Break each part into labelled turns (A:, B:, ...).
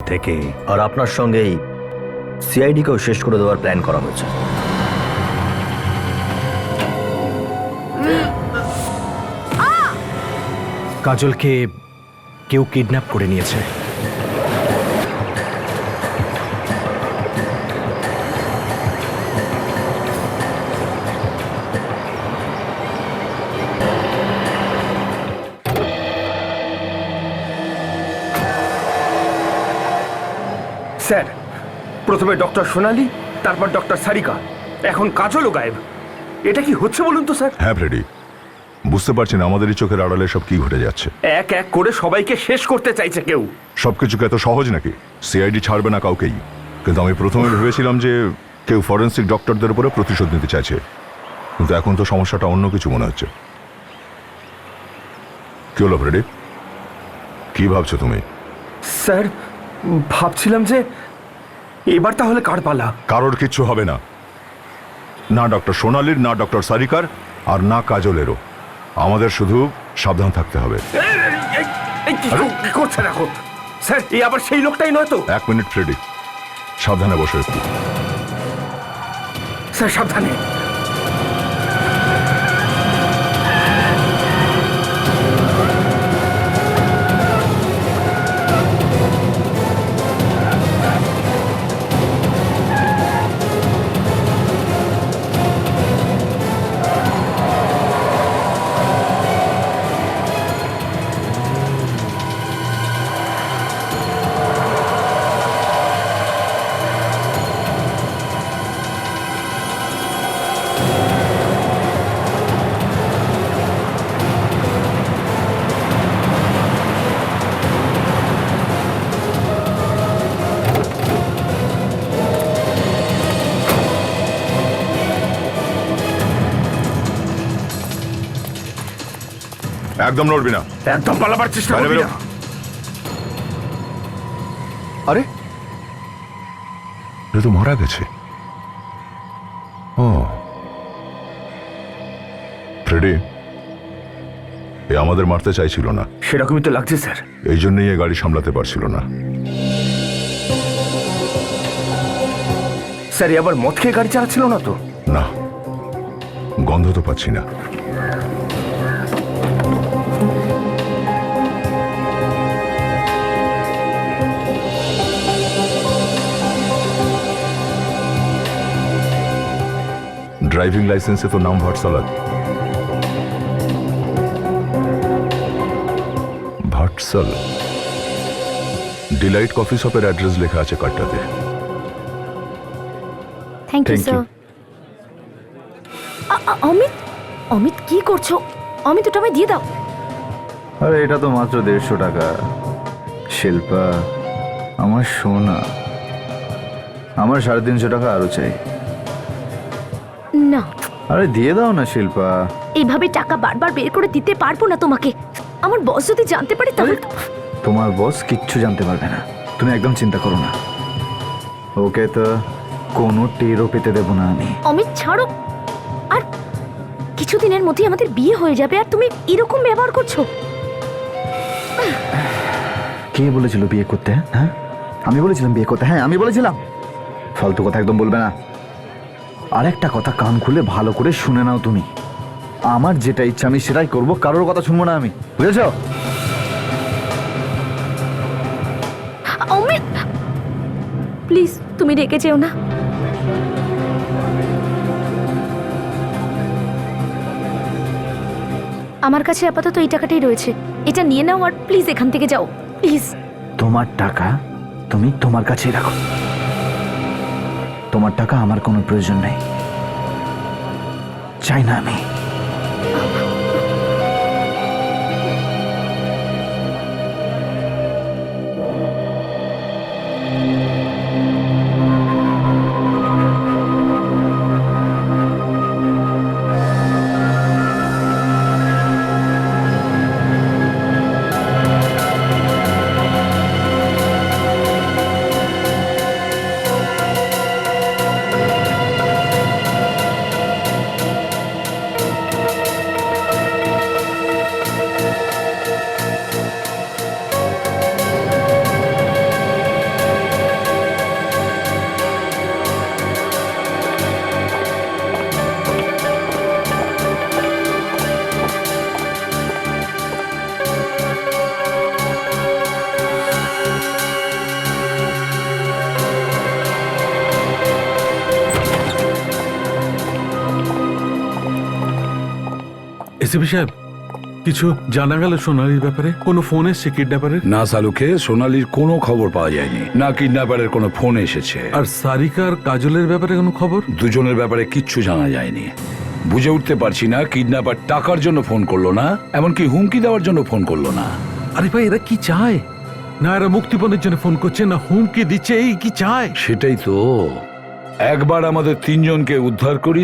A: থেকে আর আপনার সঙ্গেই সিআইডিকেও শেষ করে দেওয়ার প্ল্যান করা হয়েছে।
B: কাজলকে কেউ কিডন্যাপ করে নিয়েছে।
C: স্যার, প্রথমে ডক্টর সোনালি, তারপর ডক্টর সারিকা, এখন কাজলও গায়েব। এটা কি হচ্ছে বলুন তো স্যার?
D: হ্যাঁ ফ্রেডি, বুঝতে পারছি না আমাদেরই চোখের আড়ালে সব কি ঘটে যাচ্ছে।
C: এক এক করে সবাইকে শেষ করতে চাইছে কেউ।
D: সবকিছুকে এত সহজ নাকি? সিআইডি ছাড়বে না কাউকেই। কিন্তু আমি প্রথমে ভেবেছিলাম যে কেউ ফরেন্সিক ডক্টরদের উপরে প্রতিশোধ নিতে চাইছে, কিন্তু এখন তো সমস্যাটা অন্য কিছু মনে হচ্ছে। কি হলো ফ্রেডি, কি ভাবছো তুমি?
C: স্যার, ভাবছিলাম যে এবার তাহলে কার পালা?
D: কারোর কিচ্ছু হবে না, না ডক্টর সোনালির, না ডক্টর সারিকার, আর না কাজলেরও। আমাদের শুধু সাবধান থাকতে হবে।
C: এই কি করছে দেখো স্যার, এই আবার সেই লোকটাই নয় তো?
D: 1 মিনিট ফ্রেডি, সাবধানে বসো একটু।
C: স্যার সাবধানে।
D: একদম নড়বি না।
C: একদম পালাবার চেষ্টা
D: বাইরে
C: করবি
D: বেরো।
C: না।
D: আরে এ তো মারা গেছে। ও ফ্রেডি, এ আমাদের মারতে চাইছিল না,
C: সেরকমই তো লাগছে স্যার।
D: এই জন্যই এ গাড়ি সামলাতে পারছিল না।
C: স্যার, এ আবার মদ খেয়ে গাড়ি চালাচ্ছিল না তো?
D: না, গন্ধ তো পাচ্ছি না। ড্রাইভিং লাইসেন্সে তো নাম ভাটসালাদ। ভাটসাল, ডিলাইট কফি শপের অ্যাড্রেস লেখা আছে কার্ডটাতে।
E: Thank you sir. Amit, Amit কি করছো? অমিত, ওটা আমায় দিয়ে দাও।
F: আরে এটা তো মাত্র 150 টাকা। শিল্পা, আমার সোনা, আমার 350 টাকা আরো চাই।
E: না,
F: আরে দিয়ে দাও না শিল্পা।
E: এইভাবে টাকা বারবার বের করে দিতে পারবো না তোমাকে। আমার বস যদি জানতে পারে তাহলে
F: তোমার বস কিচ্ছু জানতে পারবে না, তুমি একদম চিন্তা করো না। ওকে তো কোনো টেরও পেতে দেবো না আমি।
E: অমিত ছাড়ো। আর কিছুদিনের মধ্যেই আমাদের বিয়ে হয়ে যাবে আর তুমি এরকম ব্যবহার করছো।
F: কে বলেছিল বিয়ে করতে? হ্যাঁ, আমি বলেছিলাম বিয়ে করতে? হ্যাঁ আমি বলেছিলাম। ফালতু কথা একদম বলবে না। আরেকটা কথা কান খুলে ভালো করে শুনে নাও তুমি। আমার যেটা ইচ্ছা আমি সেটাই করবো, কারোর কথা শুনবো না আমি, বুঝেছো?
E: অমিত প্লিজ, তুমি রেগে যেও না। আমার কাছে আপাতত এই টাকাটাই রয়েছে, এটা নিয়ে নাও আর প্লিজ এখান থেকে যাও প্লিজ।
F: তোমার টাকা তুমি তোমার কাছেই রাখো। তোমার টাকা আমার কোনো প্রয়োজন নেই, চাই না আমি।
G: এসিপি সাহেব, কিছু জানা গেল সোনালির ব্যাপারে? কোনো ফোন এসছে কিডন্যাপারের?
H: না সালুকে, সোনালির কোনো খবর পাওয়া যায়নি, না কিডন্যাপারের কোনো ফোন এসেছে।
G: আর সারিকা আর কাজলের ব্যাপারে কোনো খবর?
H: দুজনের ব্যাপারে কিচ্ছু জানা যায়নি। বুঝে উঠতে পারছি না কিডন্যাপার টাকার জন্য ফোন করলো না, এমনকি হুমকি দেওয়ার জন্য ফোন করলো না।
G: আরে ভাই, এরা কি চায়? না এরা মুক্তিপণের জন্য ফোন করছে, না হুমকি দিচ্ছে, এই কি চায়?
H: সেটাই তো, একবার আমাদের তিনজনকে উদ্ধার করি,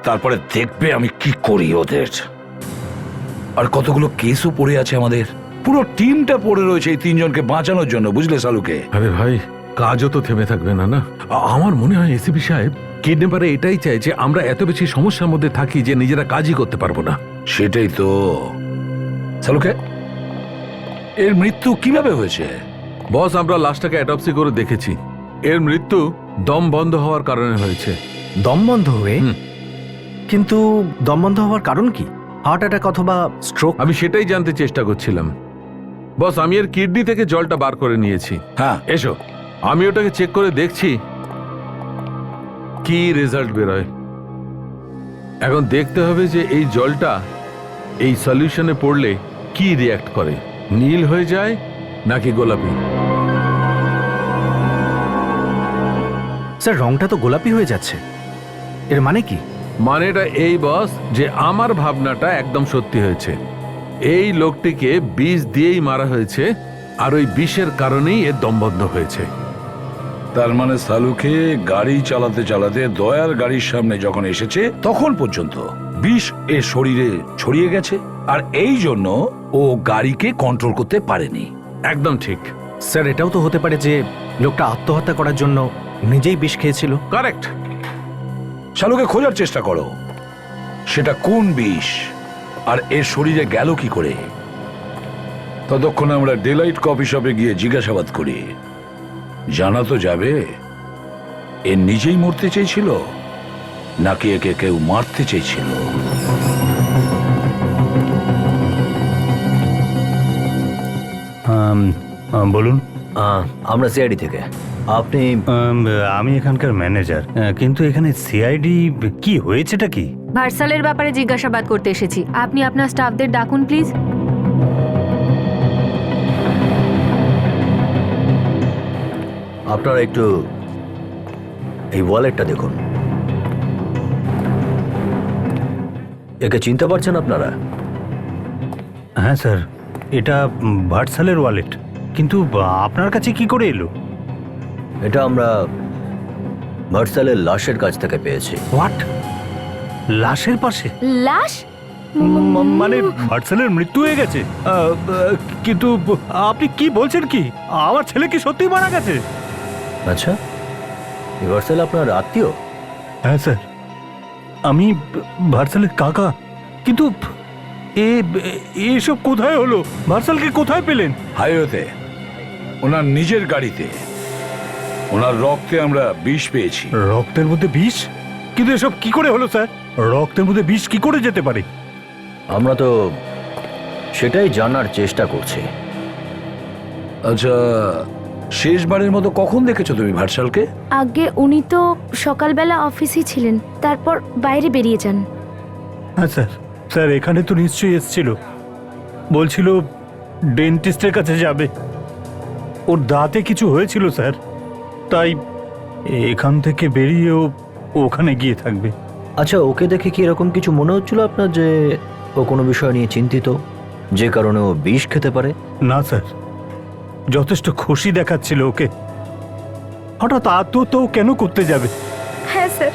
H: তারপরে দেখবে আমি কি করি ওদের। আর কতগুলো কেসও পড়ে আছে, আমাদের পুরো টিমটা পড়ে রয়েছে এই তিনজনকে বাঁচানোর জন্য, বুঝলে সালুকে?
G: আরে ভাই, কাজও তো থেমে থাকবে না। না আমার মনে হয় এসিপি সাহেব কিডন্যাপারে এটাই চায় যে আমরা এত বেশি সমস্যার মধ্যে থাকি যে নিজেরা কাজই করতে পারবো না।
H: সেটাই তো। সালুকে, এর মৃত্যু কিভাবে হয়েছে?
G: বস, আমরা লাশটাকে অ্যাটপসি করে দেখেছি। এর মৃত্যু দম বন্ধ হওয়ার কারণে হয়েছে।
B: দম বন্ধ হয়ে? কিন্তু দম বন্ধ হওয়ার কারণ কি? হার্ট অ্যাটাক অথবা স্ট্রোক?
G: আমি সেটাই জানতে চেষ্টা করছিলাম। বস, আমি এর কিডনি থেকে জলটা বার করে নিয়েছি।
H: হ্যাঁ,
G: এসো, আমি ওটাকে চেক করে দেখছি কি রেজাল্ট বেরোয়। এখন দেখতে হবে যে এই জলটা এই সলিউশনে পড়লে কি রিঅ্যাক্ট করে, নীল হয়ে যায় নাকি গোলাপি।
B: স্যার, রংটা তো গোলাপি হয়ে যাচ্ছে, এর মানে কি?
G: মানেটা এই বস যে আমার ভাবনাটা একদম সত্যি হয়েছে। এই লোকটিকে বিষ দিয়েই মারা হয়েছে, আর ওই বিষের কারণেই এর দমবন্ধ হয়েছে।
H: তার মানে সালুকে গাড়ি চালাতে চালাতে দয়ার গাড়ির সামনে যখন এসেছে তখন পর্যন্ত বিষ এর শরীরে ছড়িয়ে গেছে, আর এই জন্য ও গাড়িকে কন্ট্রোল করতে পারেনি।
G: একদম ঠিক।
B: স্যার, এটাও তো হতে পারে যে লোকটা আত্মহত্যা করার জন্য নিজেই বিষ খেয়েছিল।
G: কারেক্ট।
H: সালুকে খোঁজার চেষ্টা করো সেটা কোন বিষ আর এর শরীরে গেল কি করে। ততক্ষণে আমরা ডেলাইট কফি শপে গিয়ে জিজ্ঞাসাবাদ করি। জানা তো যাবে এ নিজেই মরতে চেয়েছিল নাকি একে কেউ মারতে চেয়েছিল।
I: বলুন।
A: আমরা সিআইডি থেকে। আপনি?
I: আমি এখানকার ম্যানেজার, কিন্তু এখানে সিআইডি কি হয়েছেটা কি?
J: ভার্সালের ব্যাপারে জিজ্ঞাসাবাদ করতে এসেছি। আপনি আপনার স্টাফদের ডাকুন প্লিজ।
A: আপনারা একটু এই ওয়ালেটটা দেখুন। একে চিনতে পারছেন আপনারা?
I: হ্যাঁ স্যার, এটা ভার্সালের ওয়ালেট, কিন্তু আপনার কাছে কি করে এলো?
A: এটা আমরা ভার্সালের লাশের কাছ থেকে পেয়েছি।
I: হোয়াট? লাশের পাশে?
E: লাশ?
I: মানে ভার্সালের মৃত্যু হয়ে গেছে? কিন্তু আপনি কি বলছেন? কি আমার ছেলে কি সত্যি মারা গেছে?
A: আচ্ছা, এই ভার্সাল আপনার আত্মীয়?
I: হ্যাঁ স্যার, আমি ভার্সালের কাকা। কিন্তু এসব কোথায় হলো? ভার্সালকে কোথায় পেলেন?
H: হাইওয়েতে, ওনার নিজের গাড়িতে। ওনার রক্তে আমরা বিষ পেয়েছি।
I: রক্তের মধ্যে বিষ? কিন্তু এসব কি করে হলো স্যার? রক্তের মধ্যে বিষ কি করে যেতে পারে?
A: আমরা তো সেটাই জানার চেষ্টা করছি।
H: আচ্ছা, শেষবারের মতো কখন দেখেছো তুমি ভার্সালকে?
E: আগে উনি তো সকালবেলা অফিসেই ছিলেন, তারপর বাইরে বেরিয়ে যান।
I: হ্যাঁ স্যার, স্যার এখানে তো নিশ্চয়ই এসেছিল, বলছিল ডেন্টিস্টের কাছে যাবে, ওর দাঁতে কিছু হয়েছিল স্যার, তাই এখান থেকে বেরিয়ে ও ওখানে গিয়ে থাকবে।
A: আচ্ছা, ওকে দেখে কি এরকম কিছু মনে হচ্ছিল আপনার যে ও কোনো বিষয় নিয়ে চিন্তিত, যে কারণে ও বিষ খেতে পারে?
I: না স্যার, যথেষ্ট খুশি দেখাচ্ছিল ওকে। হঠাৎ আত্মহত্যাও কেন করতে যাবে?
E: হ্যাঁ স্যার,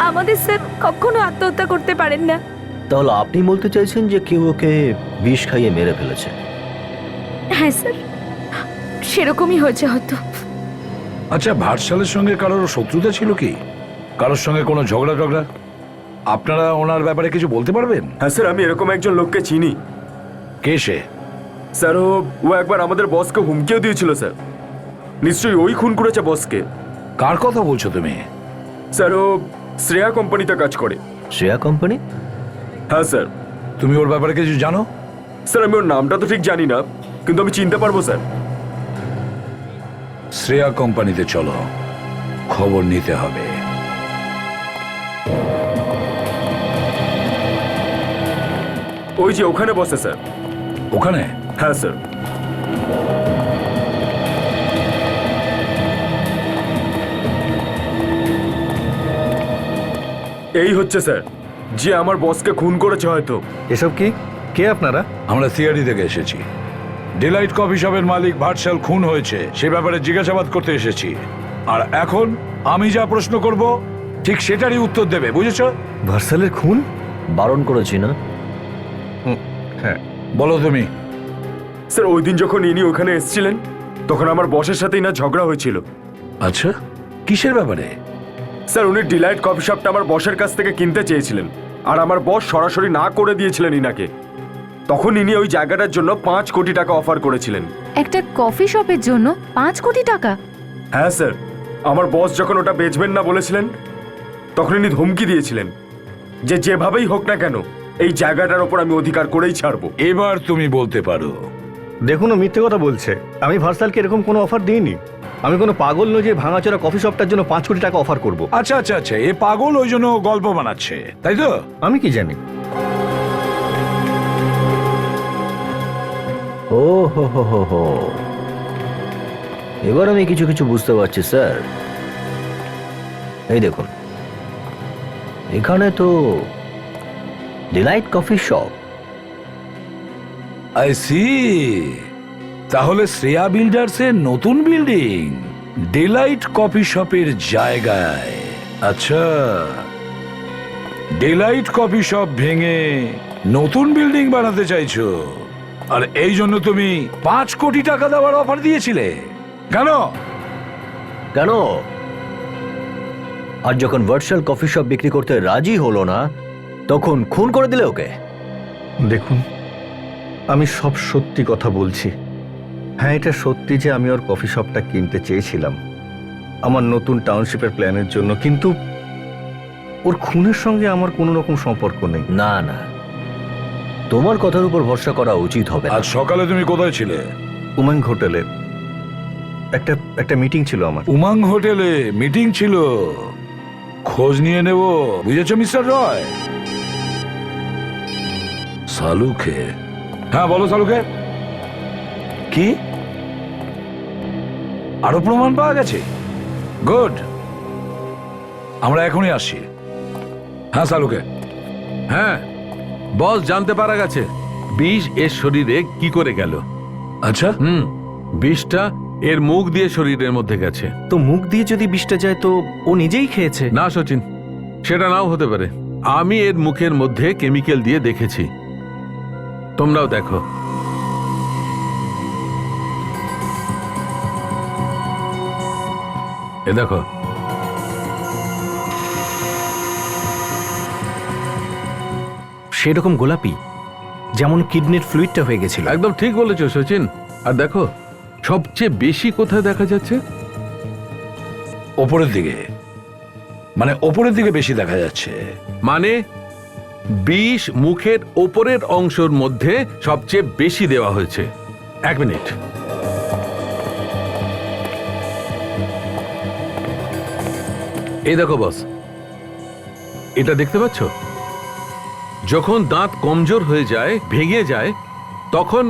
E: আমাদের স্যার কখনো আত্মহত্যা করতে পারেন না।
A: তাহলে আপনি বলতে চাইছেন যে কেউ ওকে বিষ খাইয়ে মেরে ফেলেছে?
E: হ্যাঁ স্যার, সেরকমই হয়েছে হয়তো।
H: আচ্ছা, ভার্সালের সঙ্গে কারোর শত্রুতা ছিল কি? কারোর সঙ্গে কোনো ঝগড়া টগড়া? আপনারা ওনার ব্যাপারে কিছু বলতে পারবেন?
C: হ্যাঁ স্যার, আমি এরকম একজন লোককে চিনি।
H: কে সে?
C: স্যার, ও একবার আমাদের বসকে হুমকিও দিয়েছিল স্যার। নিশ্চয়ই ওই খুন করেছে বসকে।
H: কার কথা বলছো তুমি?
C: স্যার, ও শ্রেয়া কোম্পানিতে কাজ করে।
A: শ্রেয়া কোম্পানি?
C: হ্যাঁ স্যার।
H: তুমি ওর ব্যাপারে কিছু জানো?
C: স্যার, আমি ওর নামটা তো ঠিক জানি না, কিন্তু আমি চিনতে পারবো স্যার।
H: শ্রেয়া কোম্পানিতে চলো, খবর নিতে হবে।
C: ওই যে ওখানে বসে স্যার।
H: ওখানে?
C: হ্যাঁ স্যার। এই হচ্ছে স্যার যে আমার বসকে খুন করেছে হয়তো।
B: এসব কি? কে আপনারা?
H: আমরা সিআইডি থেকে এসেছি। ডিলাইট কফি শপের মালিক ভার্সাল খুন হয়েছে সে ব্যাপারে জিজ্ঞাসাবাদ করতে এসেছি। আর এখন আমি যা প্রশ্ন করব ঠিক সেটারই উত্তর দেবে, বুঝেছো?
B: ভার্সালের খুন?
A: বারণ করেছি না?
B: হ্যাঁ।
H: বলো তুমি।
C: স্যার ওই দিন যখন ইনি ওখানে এসেছিলেন তখন আমার বসের সাথেই না ঝগড়া হয়েছিল।
H: আচ্ছা, কিসের ব্যাপারে?
C: স্যার উনি ডিলাইট কফি শপটা আমার বসের কাছ থেকে কিনতে চেয়েছিলেন আর আমার বস সরাসরি না করে দিয়েছিলেন ইনাকে। তখন ইনি ওই জায়গাটার জন্য 5 কোটি টাকা অফার করেছিলেন।
J: একটা কফি শপের জন্য 5 কোটি টাকা?
C: হ্যাঁ স্যার, আমার বস যখন ওটা বেচবেন না বলেছিলেন তখন ইনি ধমকি দিয়েছিলেন যে যেভাবেই হোক না কেন এই জায়গাটার ওপর আমি অধিকার করেই ছাড়বো।
H: এবার তুমি বলতে পারো।
B: দেখুন ও মিথ্যে কথা বলছে। আমি ভার্সালকে এরকম কোনো অফার দিইনি। আমি কোনো পাগল নই যে ভাঙাচোরা কফি শপটার জন্য 5 কোটি টাকা অফার করব।
H: আচ্ছা আচ্ছা আচ্ছা, এ পাগল ওই জন্য গল্প বানাচ্ছে, তাই তো?
B: আমি কি জানি?
A: ও হো হো হো হো, এবার আমি কিছু কিছু বুঝতে পারছি স্যার। এই দেখুন, এখানে তো Delight coffee shop.
H: I see. তাহলে শ্রেয়া বিল্ডার্সের নতুন বিল্ডিং ডিলাইট কফি শপের জায়গায়। আচ্ছা, ডিলাইট কফি শপ ভেঙে নতুন বিল্ডিং বানাতে চাইছো, আর এই জন্য তুমি 5 কোটি টাকা দেওয়ার অফার দিয়েছিলে কেন?
A: কেন? আর যখন ভার্চুয়াল কফি শপ বিক্রি করতে রাজি হলো না তখন খুন করে দিলে ওকে।
B: দেখুন, আমি সব সত্যি কথা বলছি। হ্যাঁ, এটা সত্যি যে আমি ওর কফি শপটা কিনতে চেয়েছিলাম আমার নতুন টাউনশিপের প্ল্যানের জন্য, কিন্তু ওর খুনের সঙ্গে আমার কোনো রকম সম্পর্ক নেই।
A: না না, তোমার কথার উপর ভরসা করা উচিত হবে না।
H: আজ সকালে তুমি কোথায় ছিলে?
B: উমাং হোটেলে একটা মিটিং ছিল আমার।
H: উমাং হোটেলে মিটিং ছিল? খোঁজ নিয়ে নেব, বুঝেছো মিস্টার রয়? সালুকে? হ্যাঁ বলো সালুকে। কি আরো প্রমাণ পাওয়া গেছে? গুড, আমরা এখনই আসছি। হ্যাঁ সালুকে।
G: হ্যাঁ, বস জানতে পারা গেছে বিষ এর শরীরে কি করে গেল।
H: আচ্ছা,
G: বিষটা এর মুখ দিয়ে শরীরের মধ্যে গেছে।
B: তো মুখ দিয়ে যদি বিষটা যায় তো ও নিজেই খেয়েছে?
G: না সচিন, সেটা নাও হতে পারে। আমি এর মুখের মধ্যে কেমিক্যাল দিয়ে দেখেছি, তোমরাও দেখো। এ দেখো,
B: সেরকম গোলাপি যেমন কিডনির ফ্লুইডটা হয়ে গেছিল।
G: একদম ঠিক বলেছো সচিন। আর দেখো, সবচেয়ে বেশি কোথায় দেখা যাচ্ছে?
H: ওপরের দিকে, মানে ওপরের দিকে বেশি দেখা যাচ্ছে।
G: মানে বিষ মুখের ওপরের অংশের মধ্যে সবচেয়ে বেশি দেওয়া হয়েছে। 1 মিনিট। এই দেখো বস, এটা দেখতে পাচ্ছ? যখন দাঁত কমজোর হয়ে যায়, ভেঙে যায়, তখন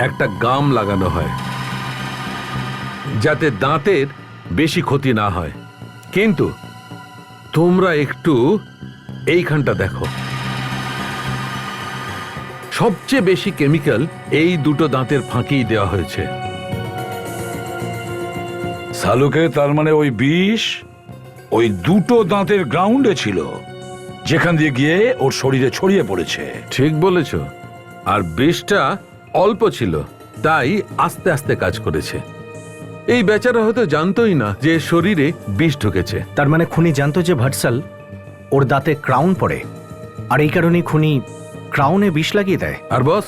G: একটা গাম লাগানো হয় যাতে দাঁতের বেশি ক্ষতি না হয়। কিন্তু তোমরা একটু এইখানটা দেখো, সবচেয়ে বেশি কেমিক্যাল এই দুটো দাঁতের ফাঁকেই দেওয়া হয়েছে।
H: সালুকে, তার মানে ওই বিষ ওই দুটো দাঁতের গ্রাউন্ডে ছিল, যেখান দিয়ে গিয়ে ওর শরীরে ছড়িয়ে পড়েছে।
G: ঠিক বলেছ। আর বিষটা অল্প ছিল, তাই আস্তে আস্তে কাজ করেছে। এই বেচারা হয়তো জানতোই না যে শরীরে বিষ ঢুকেছে।
B: তার মানে খুনি জানতো যে ভার্সাল ওর দাঁতে ক্রাউন পড়ে, আর এই কারণেই খুনি ক্রাউনে বিষ লাগিয়ে দেয়।
G: আর বস,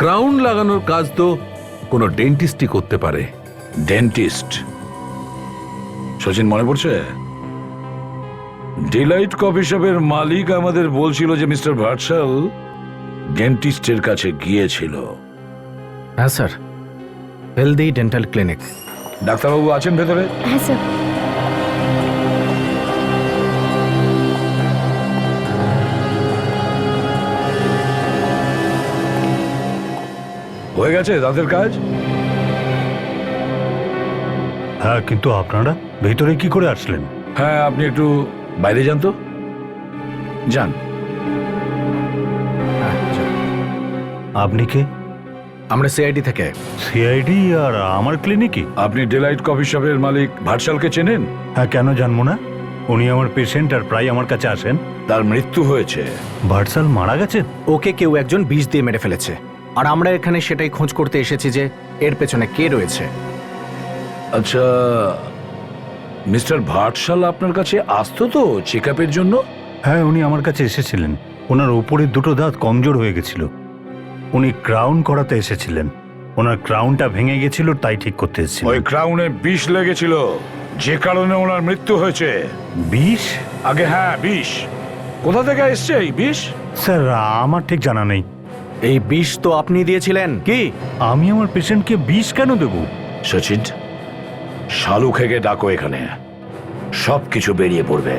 G: ক্রাউন লাগানোর কাজ তো কোনো ডেন্টিস্টই করতে পারে।
H: ডেন্টিস্ট? সচিন, মনে পড়ছে? ডিলাইট কফি শপের মালিক আমাদের বলছিল যে মিস্টার ভার্সাল ডেন্টিস্টের কাছে গিয়েছিল।
B: হ্যাঁ স্যার, হেলদি ডেন্টাল ক্লিনিক।
H: ডাক্তারবাবু আছেন ভেতরে?
E: হ্যাঁ স্যার।
H: হয়ে গেছে দাঁতের কাজ?
I: হ্যাঁ, কিন্তু আপনারা ভেতরে কি করে আসলেন?
H: হ্যাঁ, আপনি একটু বাইরে যান তো। যান।
I: আপনি কে?
A: আমরা সিআইডি থেকে।
I: সিআইডি আর আমার ক্লিনিকে?
H: আপনি ডিলাইট কফি শপের মালিক ভাটশালকে চেনেন?
I: হ্যাঁ, কেন জানবো না? উনি আমার পেশেন্ট আর প্রায় আমার কাছে আসেন।
H: তার মৃত্যু হয়েছে।
I: ভাটসাল মারা গেছেন?
A: ওকে কেউ একজন বিষ দিয়ে মেরে ফেলেছে, আর আমরা এখানে সেটাই খোঁজ করতে এসেছি যে এর পেছনে কে রয়েছে।
H: আচ্ছা, মিস্টার ভাটশাল আপনার কাছে আসতো তো চেক আপের জন্য?
I: হ্যাঁ, উনি আমার কাছে এসেছিলেন। ওনার উপরের দুটো দাঁত কমজোর হয়ে গেছিল। উনি ক্রাউন করাতে এসেছিলেন। ওনার ক্রাউনটা ভেঙে গেছিল, তাই ঠিক করতে
H: ওই
I: এসেছিলেন।
H: ক্রাউনে বিষ লেগেছিল, যে কারণে ওনার মৃত্যু হয়েছে।
I: বিষ?
H: আগে হ্যাঁ, বিষ। কোথা থেকে এসছে এই বিষ?
I: স্যার, আমার ঠিক জানা নেই।
A: এই বিষ তো আপনি দিয়েছিলেন। কি?
I: আমি আমার পেশেন্টকে বিষ কেন দেব?
H: সচিন, শালুখেকে ডাকো এখানে, সব কিছু বেরিয়ে পড়বে।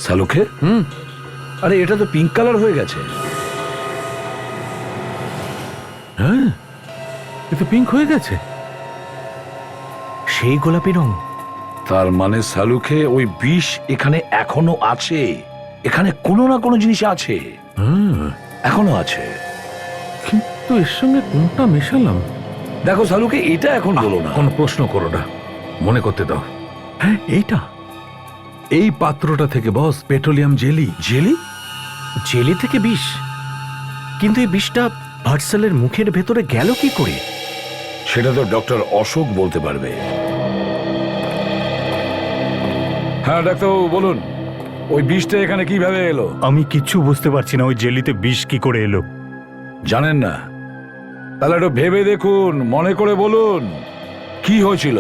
H: শালুখে? আরে এটা তো পিঙ্ক কালার হয়ে গেছে।
G: হ্যাঁ, এ তো পিঙ্ক হয়ে গেছে।
A: সেই গোলাপি রং।
H: তার মানে শালুখে ওই বিষ এখানে এখনো আছে। এখানে কোনো না কোনো জিনিস আছে,
G: হ্যাঁ,
H: এখনো আছে।
G: কিন্তু এর সঙ্গে কোনটা মেশালাম?
H: দেখো শালুখে, এটা এখন বলো না।
G: কোনো প্রশ্ন করো না, মনে করতে দাও। হ্যাঁ, এইটা, এই পাত্রটা থেকে বস পেট্রোলিয়াম জেলি।
H: জেলি?
A: জেলি থেকে বিষ? কিন্তু এই বিষটা ভাটসালের মুখের ভেতরে গেল কি করে?
H: সেটা তো ডক্টর অশোক বলতে পারবে। হ্যাঁ ডাক্তারবাবু বলুন, ওই বিষটা এখানে কিভাবে এলো?
I: আমি কিচ্ছু বুঝতে পারছি না, ওই জেলিতে বিষ কি করে এলো।
H: জানেন না? তাহলে একটু ভেবে দেখুন, মনে করে বলুন কি হয়েছিল,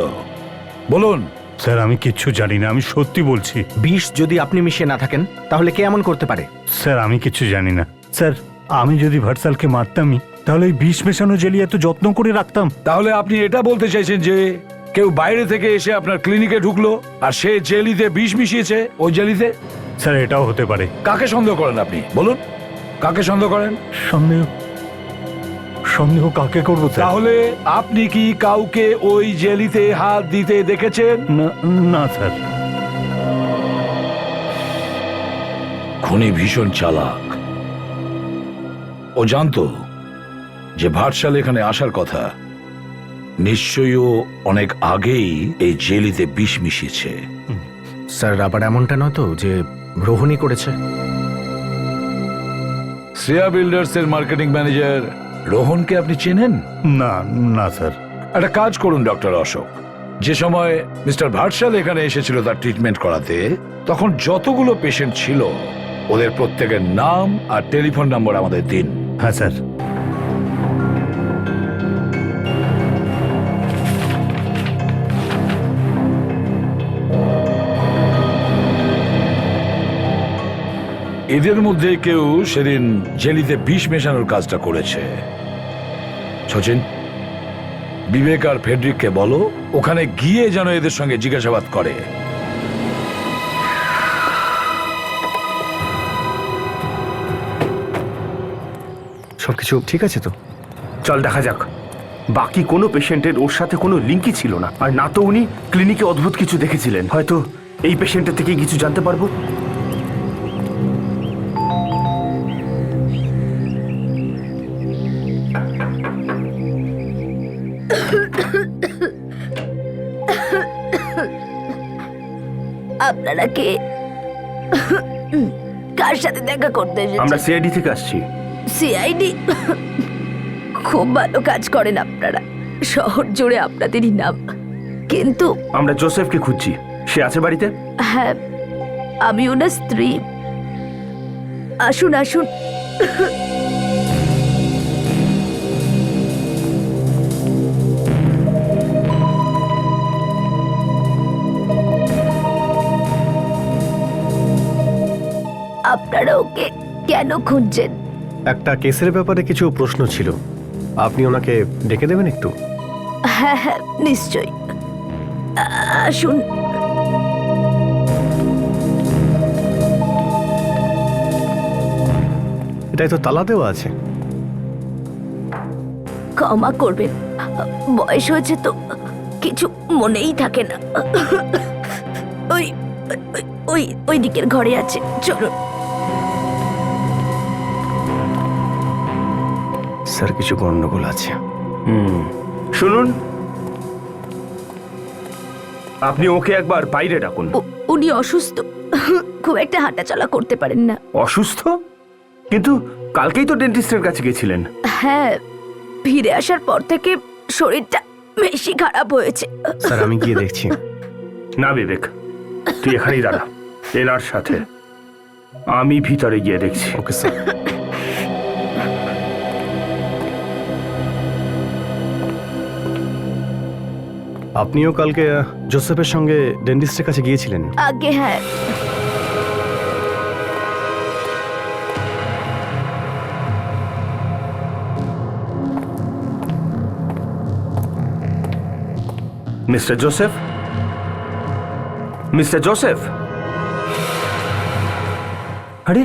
H: বলুন।
I: স্যার, আমি কিচ্ছু জানি না, আমি সত্যি বলছি।
A: বিষ যদি আপনি মিশিয়ে না থাকেন তাহলে কে এমন করতে পারে?
I: স্যার, আমি কিচ্ছু জানি না। স্যার, আমি যদি ভাটসালকে মারতামই তাহলে ওই বিষ মেশানো জেলি এত যত্ন করে রাখতাম।
H: তাহলে আপনি এটা বলতে চাইছেন যে কেউ বাইরে থেকে এসে আপনার ক্লিনিকে ঢুকলো আর সে জেলিতে বিষ মিশিয়েছে ওই জেলিতে?
I: স্যার, এটাও হতে পারে।
H: কাকে সন্দেহ করেন আপনি, বলুন কাকে সন্দেহ করেন?
I: সন্দেহ? সন্দেহ কাকে করবো স্যার?
H: তাহলে আপনি কি কাউকে ওই জেলিতে হাত দিতে দেখেছেন?
I: না, না স্যার।
H: খুনি ভীষণ চালাক। ও জানতো যে ভাটশাল এখানে আসার কথা। নিশ্চয়ই ও অনেক আগেই এই জেলিতে বিষ মিশিয়েছে।
A: স্যার, আবার এমনটা নয় তো যে রোহনই করেছে?
H: শ্রেয়া বিল্ডার্স এর মার্কেটিং ম্যানেজার রোহনকে আপনি চেনেন?
I: না, না স্যার।
H: একটা কাজ করুন ডক্টর অশোক, যে সময় মিস্টার ভাটশাল এখানে এসেছিল তার ট্রিটমেন্ট করাতে, তখন যতগুলো পেশেন্ট ছিল ওদের প্রত্যেকের নাম আর টেলিফোন নম্বর আমাদের দিন।
I: হ্যাঁ স্যার।
H: এদের মধ্যে কেউ সেদিন জেলিতে বিষ মেশানোর কাজটা করেছে। সচিন, বিবেক আর ফেডরিককে বলো ওখানে গিয়ে যেন এদের সঙ্গে জিজ্ঞাসাবাদ করে।
B: সবকিছু ঠিক আছে তো?
C: চল দেখা যাক। বাকি কোনো পেশেন্টের ওর সাথে কোনো লিঙ্কই ছিল না, আর না তো উনি ক্লিনিকে অদ্ভুত কিছু দেখেছিলেন। হয়তো এই পেশেন্টের থেকে কিছু জানতে পারবো।
E: আপনারা কে? কার সাথে দেখা করতে
C: আমরা
E: এসেছেন?
C: সিআইডি থেকে আসছি।
E: সিআইডি? খুব ভালো কাজ করেন আপনারা, শহর জুড়ে আপনাদেরই নাম। কিন্তু
C: আমরা জোসেফকে খুঁজছি, সে আছে বাড়িতে?
E: হ্যাঁ, আমি ওনার স্ত্রী। আসুন আসুন। আপনারা ওকে কেন খুঁজছেন?
B: একটা কেসের ব্যাপারে কিছু প্রশ্ন ছিল, আপনি ওনাকে ডেকে দেবেন একটু?
E: হ্যাঁ হ্যাঁ, নিশ্চয়ই। আসুন।
B: এটাই তো তালা দেওয়া আছে।
E: ক্ষমা করবেন, বয়স হয়েছে তো কিছু মনেই থাকে না। ওই ওই ওই দিকের ঘরে আছে, চলুন।
B: স্যার, কিছু গন্ডগোল আছে।
C: শুনুন, আপনি ওকে একবার বাইরে ডাকুন।
E: উনি অসুস্থ, খুব একটা হাঁটাচলা করতে পারেন না।
C: অসুস্থ? কিন্তু কালকেই তো ডেন্টিস্টের কাছে গেছিলেন।
E: হ্যাঁ, ফিরে আসার পর থেকে শরীরটা বেশি খারাপ হয়েছে।
B: স্যার, আমি গিয়ে দেখছি।
C: না বিবেক, তুই এখানেই দাঁড়া এনার সাথে, আমি ভিতরে গিয়ে দেখছি।
B: Okay sir. আপনিও কালকে জোসেফের সঙ্গে ডেন্টিস্টের কাছে গিয়েছিলেন?
E: আগে হ্যাঁ।
C: Mister Joseph, mister Joseph. আরে,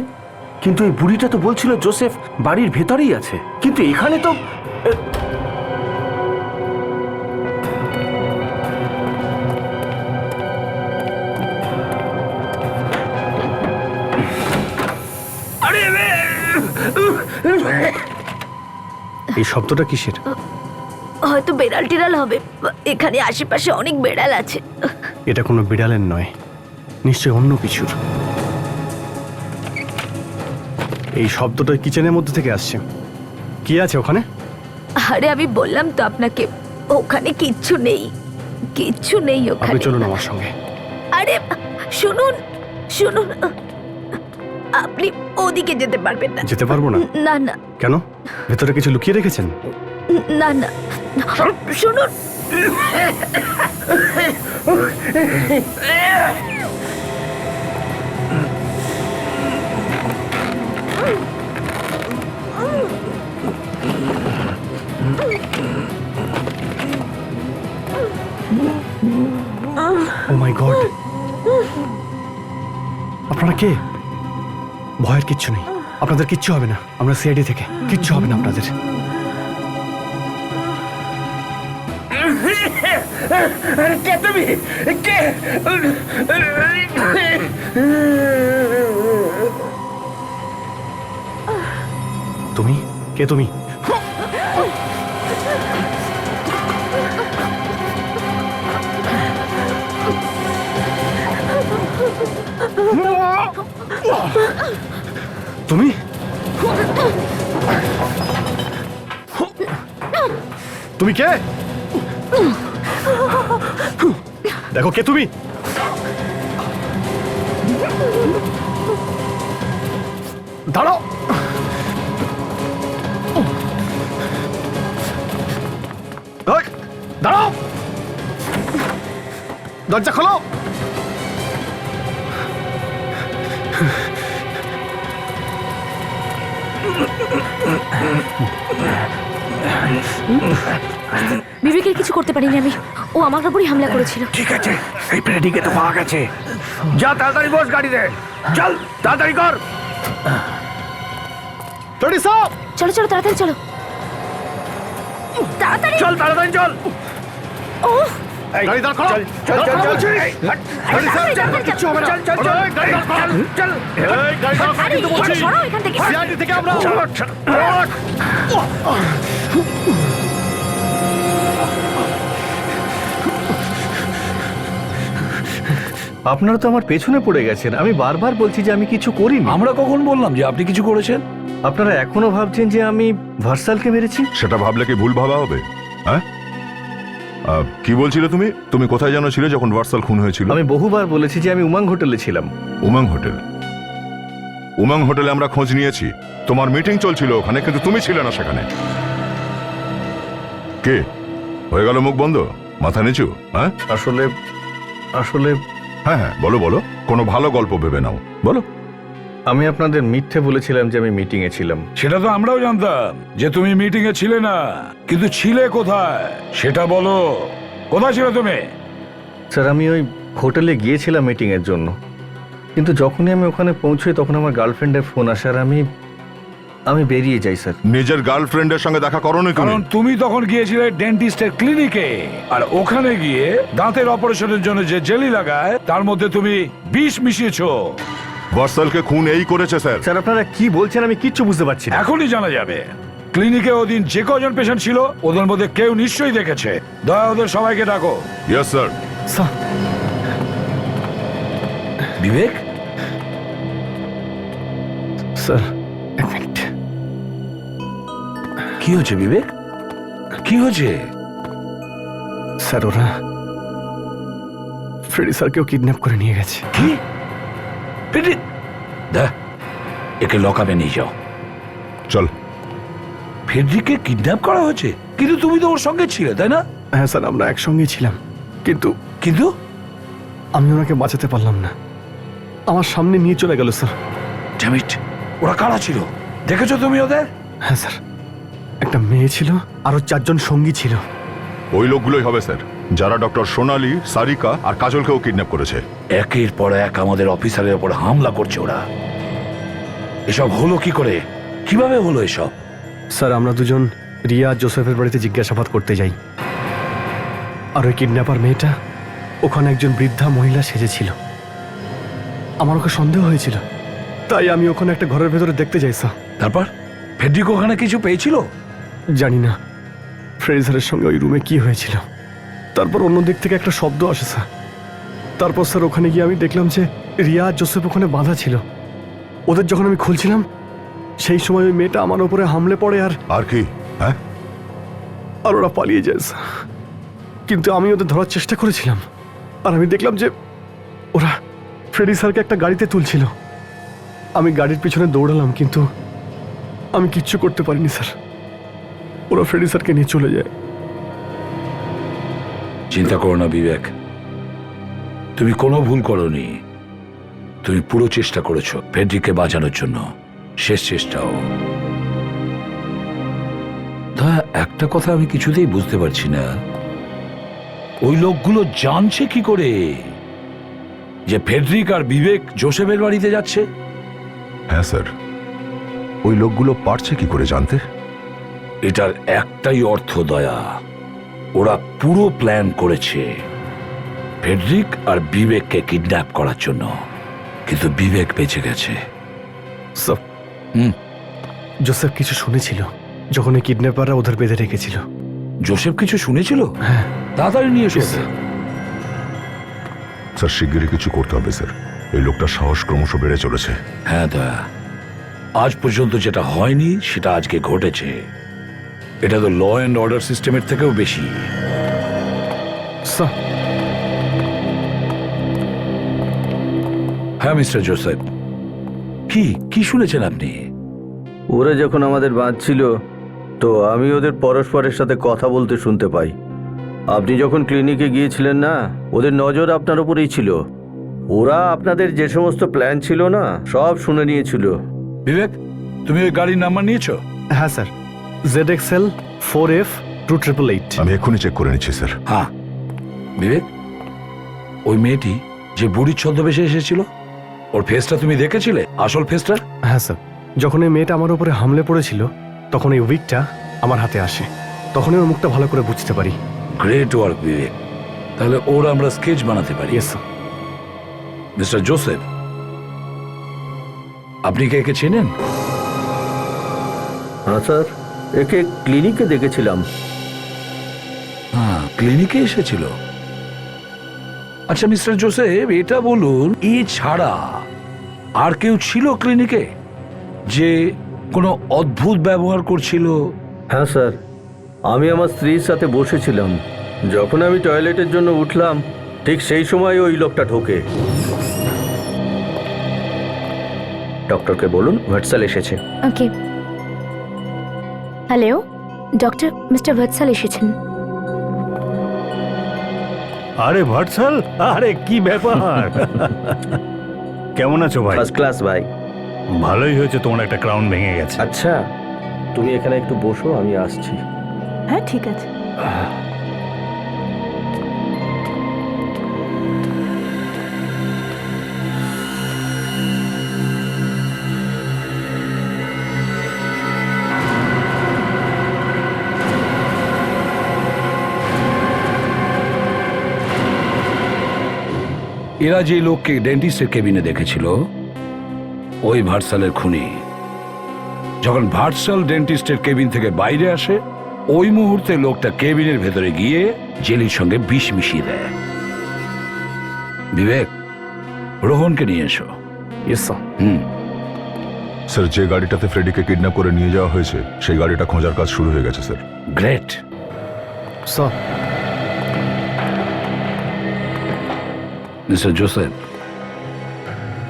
C: কিন্তু এই বুড়িটা তো বলছিল জোসেফ বাড়ির ভেতরেই আছে, কিন্তু এখানে তো
B: এই শব্দটা কিসের?
E: হয়তো বেড়াল টেড়াল হবে, এখানে আশেপাশে অনেক বেড়াল আছে।
B: এটা কোনো বিড়ালের নয়, নিশ্চয়ই অন্য কিছুর। এই শব্দটা কিচেনের মধ্যে থেকে আসছে। কি আছে ওখানে?
E: আরে আমি বললাম তো আপনাকে, ওখানে কিচ্ছু নেই, কিচ্ছু নেই
B: আপনি
E: ওখানে।
B: চলুন আমার সঙ্গে।
E: আরে শুনুন শুনুন, আপনি ওদিকে যেতে পারবেন না।
B: যেতে পারবো না?
E: না না
B: কেন? ভেতরে কিছু লুকিয়ে রেখেছেন?
E: না না, শুনুন।
B: ও মাই গড! আপনারা কে? ভয়ের কিচ্ছু নেই, আপনাদের কিচ্ছু হবে না। আমরা সিআইডি থেকে, কিচ্ছু হবে না আপনাদের।
C: কে তুমি? কে?
B: তুমি কে? তুমি তুমি তুমি কে? দেখো কে তুমি। দাঁড়াও। দাঁড়াও, দরজা খোলো।
E: বিবেকের কিছু করতে পারিনি আমি, ও আমার উপরই হামলা করেছিল।
B: ঠিক আছে, এই ফ্রেডিকে তো পাওয়া গেছে। যা তাড়াতাড়ি বস গাড়িতে, চল তাড়াতাড়ি কর। ফ্রেডি সাহ,
E: চলো চলো তাড়াতাড়ি চলো, তাড়াতাড়ি
B: চল তাড়াতাড়ি চল।
E: ও
B: গাড়ি দাঁড় করা, চল চল চল চল। ফ্রেডি সাহ, কিচ্ছু হবে না, চল চল চল, গাড়ি দাঁড় করা, চল। এই গাড়ি দাঁড় করা,
E: আরে
B: কিন্তু বলছি
E: সরো এখান থেকে।
B: সিআইডি থেকে আমরা আপনারা তো আমার পেছনে পড়ে গেছেন। আমি বারবার বলছি যে আমি কিছু করিনি।
H: আমরা কখন বললাম যে আপনি কিছু করেছেন?
B: আপনারা এখনো ভাবছেন যে আমি ভার্সালকে মেরেছি?
D: সেটা ভাবলে কি ভুল ভাবা হবে? হ্যাঁ, কি বলছিলে তুমি? তুমি কোথায় যেন ছিলে যখন ভার্সাল খুন হয়েছিল?
B: আমি বহুবার বলেছি যে আমি উমাং হোটেলে ছিলাম।
D: উমাং হোটেল? উমাং হোটেলে আমরা খোঁজ নিয়েছি, তোমার মিটিং চলছিল ওখানে, কিন্তু তুমি ছিলে না সেখানে। কে হয়ে গেল মুখ বন্ধ, মাথা নিচু? হ্যাঁ
B: আসলে আসলে
D: হ্যাঁ হ্যাঁ, বলো বলো, কোনো ভালো গল্প ভেবে নাও, বলো।
B: আমি আপনাদের মিথ্যে বলেছিলাম যে আমি মিটিং এ ছিলাম।
H: সেটা তো আমরাও জানতাম যে তুমি মিটিং এ ছিলে না, কিন্তু ছিলে কোথায় সেটা বলো। কোথায় ছিলে তুমি?
B: স্যার, আমি ওই হোটেলে গিয়েছিলাম মিটিং এর জন্য, কিন্তু যখনই আমি ওখানে পৌঁছই তখন আমার গার্লফ্রেন্ডের ফোন আসে আর আমি বেরিয়ে যাই স্যার।
D: নিজের গার্লফ্রেন্ডের সঙ্গে দেখা করোনি তুমি?
H: কারণ তুমি তখন গিয়েছিলে ডেন্টিস্টের ক্লিনিকে, আর ওখানে গিয়ে দাঁতের অপারেশনের জন্য যে জেলি লাগায় তার মধ্যে তুমি বিষ মিশিয়েছো।
D: ভার্সালকে খুন এই করেছে স্যার।
B: স্যার, আপনারা কি বলছেন আমি কিচ্ছু বুঝতে পারছি না।
H: এখনই জানা যাবে। ক্লিনিকে ওদিন যে কজন পেশেন্ট ছিল ওদের মধ্যে কেউ নিশ্চয়ই দেখেছে। দয়া ওদের সবাইকে ডাকো।
D: Yes sir.
B: স্যার,
H: বিবেক,
B: স্যার এক মিনিট।
H: কি হচ্ছে বিবেক? কি হচ্ছে?
B: স্যার, ওরা ফ্রেডি স্যারকেও কিডন্যাপ করে নিয়ে গেছে।
H: কি? একে লকআপে নিয়ে যাও।
D: চল।
H: ফেডরিককে কিডন্যাপ করা হয়েছে? কিন্তু তুমি তো ওর সঙ্গে ছিলে, তাই না?
B: হ্যাঁ স্যার, আমরা একসঙ্গে ছিলাম, কিন্তু
H: কিন্তু
B: আমি ওনাকে বাঁচাতে পারলাম না। আমার সামনে নিয়ে চলে গেল স্যার।
H: ড্যাম ইট, ওরা কারা ছিল দেখেছো তুমি ওদের?
B: হ্যাঁ স্যার, একটা মেয়ে ছিল, আরো 4 জন সঙ্গী ছিল।
D: ওই লোকগুলোই হবে স্যার, যারা ডক্টর সোনালী, সারিকা আর কাজলকেও কিডন্যাপ করেছে।
H: একের পর এক আমাদের অফিসারের উপর হামলা করছে ওরা। এসব হলো কি করে? কিভাবে হলো এসব?
B: স্যার, আমরা দুজন রিয়া জোসেফের বাড়িতে জিজ্ঞাসাবাদ করতে যাই, আর ওই কিডন্যাপার মেয়েটা ওখানে একজন বৃদ্ধা মহিলা সেজেছিল। আমার ওকে সন্দেহ হয়েছিল, তাই আমি ওখানে একটা ঘরের ভেতরে দেখতে যাই স্যার।
H: তারপর ফেডরিক ওখানে কিছু পেয়েছিল?
B: জানি না ফ্রেজারের সঙ্গে ওই রুমে কি হয়েছিল। তারপর অন্য দিক থেকে একটা শব্দ আসে স্যার। তারপর স্যার ওখানে গিয়ে আমি দেখলাম যে রিয়া আর জোসেফ ওখানে বাঁধা ছিল। ওদের যখন আমি খুলছিলাম সেই সময় ওই মেয়েটা আমার উপরে হামলে পড়ে
D: আর কি? হ্যাঁ,
B: আর ওরা পালিয়ে যায় স্যার। কিন্তু আমি ওদের ধরার চেষ্টা করেছিলাম, আর আমি দেখলাম যে ওরা ফ্রেডি স্যারকে একটা গাড়িতে তুলছিল। আমি গাড়ির পিছনে দৌড়ালাম, কিন্তু আমি কিচ্ছু করতে পারিনি স্যার। ওরা ফ্রেডি স্যারকে নিয়ে চলে যায়।
H: চিন্তা করো না বিবেক, তুমি কোনো ভুল করোনি। তুমি পুরো চেষ্টা করেছো ফেডরিককে বাঁচানোর জন্য, শেষ চেষ্টাও। একটা কথা আমি কিছুতেই বুঝতে পারছি না, ওই লোকগুলো জানছে কি করে যে ফেডরিক আর বিবেক জোসেফের বাড়িতে যাচ্ছে?
D: হ্যাঁ স্যার, ওই লোকগুলো পারছে কি করে জানতে?
H: এটার একটাই অর্থ দয়া, ওরা পুরো প্ল্যান করেছে ফেডরিক আর বিবেককে কিডন্যাপ করার জন্য, কিন্তু বিবেক বেঁচে গেছে।
B: জোসেফ কিছু শুনেছিল যখন এই কিডন্যাপাররা ওদের বেঁধে রেখেছিল।
H: জোসেফ কিছু শুনেছিল?
B: হ্যাঁ।
H: তাড়াতাড়ি নিয়ে এসো।
D: স্যার, শিগগিরই কিছু করতে হবে স্যার, এই লোকটার সাহস ক্রমশ বেড়ে চলেছে।
H: হ্যাঁ দয়া, আজ পর্যন্ত যেটা হয়নি সেটা আজকে ঘটেছে। এটা তো ল অ্যান্ড অর্ডার সিস্টেমের থেকেও বেশি। হ্যাঁ মিস্টার জোসেফ, কি শুনেছেন আপনি?
A: ওরা যখন আমাদের বাঁধছিল তো আমি ওদের পরস্পরের সাথে কথা বলতে শুনতে পাই। আপনি যখন ক্লিনিকে গিয়েছিলেন না, ওদের নজর আপনার উপরেই ছিল। ওরা আপনাদের যে সমস্ত প্ল্যান ছিল না সব শুনে নিয়েছিল।
H: বিবেক, তুমি ওই গাড়ির নাম্বার নিয়েছো?
B: হ্যাঁ স্যার, ZXL 4F2888।
D: আমি এক্ষুনি চেক করে নিচ্ছি স্যার।
H: হ্যাঁ বিবেক, ওই মেয়েটি যে বুড়ির ছদ্মবেশে এসেছিল, ওর ফেসটা তুমি দেখেছিলে? আসল ফেসটা?
B: হ্যাঁ স্যার, যখন এই মেয়েটা আমার উপরে হামলে পড়েছিল তখন এই উইকটা আমার হাতে আসে, তখনই ওর মুখটা ভালো করে বুঝতে পারি।
H: গ্রেট ওয়ার্ক বিবেক। তাহলে ওর আমরা স্কেচ বানাতে পারি।
B: Yes sir.
H: মিস্টার জোসেফ, আপনি কি একে চেনেন?
A: হ্যাঁ স্যার, একে ক্লিনিকে দেখেছিলাম।
H: হ্যাঁ, ক্লিনিকে এসেছিল। আচ্ছা মিস্টার জোসেফ, এটা বলুন, এ ছাড়া আর কেউ ছিল ক্লিনিকে যে কোনো অদ্ভুত ব্যবহার করছিল?
A: হ্যাঁ স্যার, আমি আমার স্ত্রীর সাথে বসেছিলাম। যখন আমি টয়লেটের জন্য উঠলাম ঠিক সেই সময় ওই লোকটা ঢোকে। ডক্টরকে বলুন ভাটসাল এসেছে।
E: ওকে। হ্যালো ডক্টর, মিস্টার বৎসাল এসেছেন।
I: আরে ভাটসাল, আরে কি ব্যাপার? কেমন আছো ভাই?
A: ফার্স্ট ক্লাস ভাই।
I: ভালোই হয়েছে তোমার একটা ক্রাউন ভেঙে গেছে।
A: আচ্ছা, তুমি এখানে একটু বসো, আমি আসছি।
E: হ্যাঁ ঠিক আছে।
H: এরা যে লোককে ডেন্টিস্টের কেবিনে দেখেছিল, ওই ভাটসালের খুনি। যখন ভাটসাল ডেন্টিস্টের কেবিন থেকে বাইরে আসে, ওই মুহূর্তে লোকটা কেবিনের ভেতরে গিয়ে জেলির সঙ্গে বিষ মিশিয়ে দেয়। বিবেক, রোহনকে নিয়ে এসো।
B: Yes sir.
D: স্যার, যে গাড়িটাতে ফ্রেডিকে কিডন্যাপ করে নিয়ে যাওয়া হয়েছে সেই গাড়িটা খোঁজার কাজ শুরু হয়ে গেছে sir.
H: Great.
B: Sir.
H: Mister Joseph,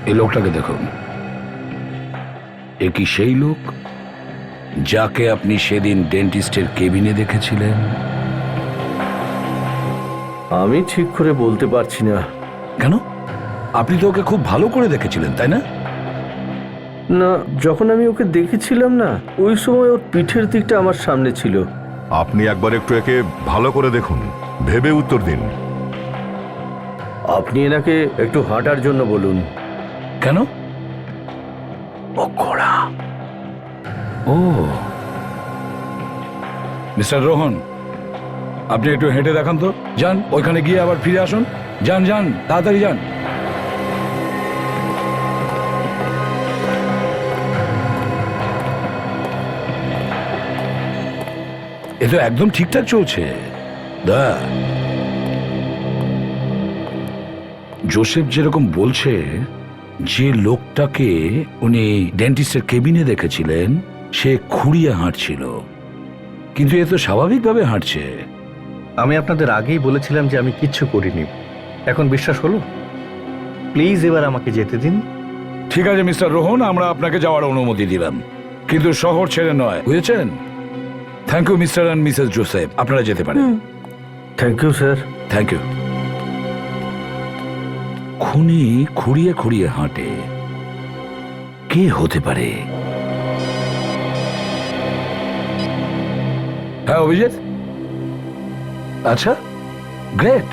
H: এই লোকটাকে দেখুন। এ কি সেই লোক যাকে আপনি সেদিন ডেন্টিস্টের কেবিনে দেখেছিলেন?
A: আমি ঠিক করে বলতে পারছি না।
H: কেন? আপনি তো ওকে খুব ভালো করে দেখেছিলেন, তাই না?
A: না, যখন আমি ওকে দেখেছিলাম না, ওই সময় ওর পিঠের দিকটা আমার সামনে ছিল।
D: আপনি একবার একটু একে ভালো করে দেখুন, ভেবে উত্তর দিন।
A: আপনি এনাকে একটু হাঁটার জন্য বলুন।
H: কেন? ও ঘোড়া। ও মিস্টার রোহন, আপনি একটু হেঁটে দেখান তো। যান, ওইখানে গিয়ে আবার ফিরে আসুন। যান যান, তাড়াতাড়ি যান। এ তো একদম ঠিকঠাক চলছে। দা জোসেফ যেরকম বলছে, যে লোকটাকে উনি ডেন্টিস্টের কেবিনে দেখেছিলেন সে খুঁড়িয়ে হাঁটছিল, কিন্তু এ তো স্বাভাবিকভাবে হাঁটছে।
B: আমি আপনাদের আগেই বলেছিলাম যে আমি কিচ্ছু করিনি। এখন বিশ্বাস হলো? প্লিজ এবার আমাকে যেতে দিন।
H: ঠিক আছে মিস্টার রোহন, আমরা আপনাকে যাওয়ার অনুমতি দিলাম, কিন্তু শহর ছেড়ে নয়, বুঝেছেন? Thank you mister and missus Joseph, আপনারা যেতে পারেন।
A: Thank you sir.
H: Thank you. খুনি খুঁড়িয়ে খুঁড়িয়ে হাঁটে, কে হতে পারে? হ্যাঁ অভিজিৎ, আচ্ছা গ্রেট।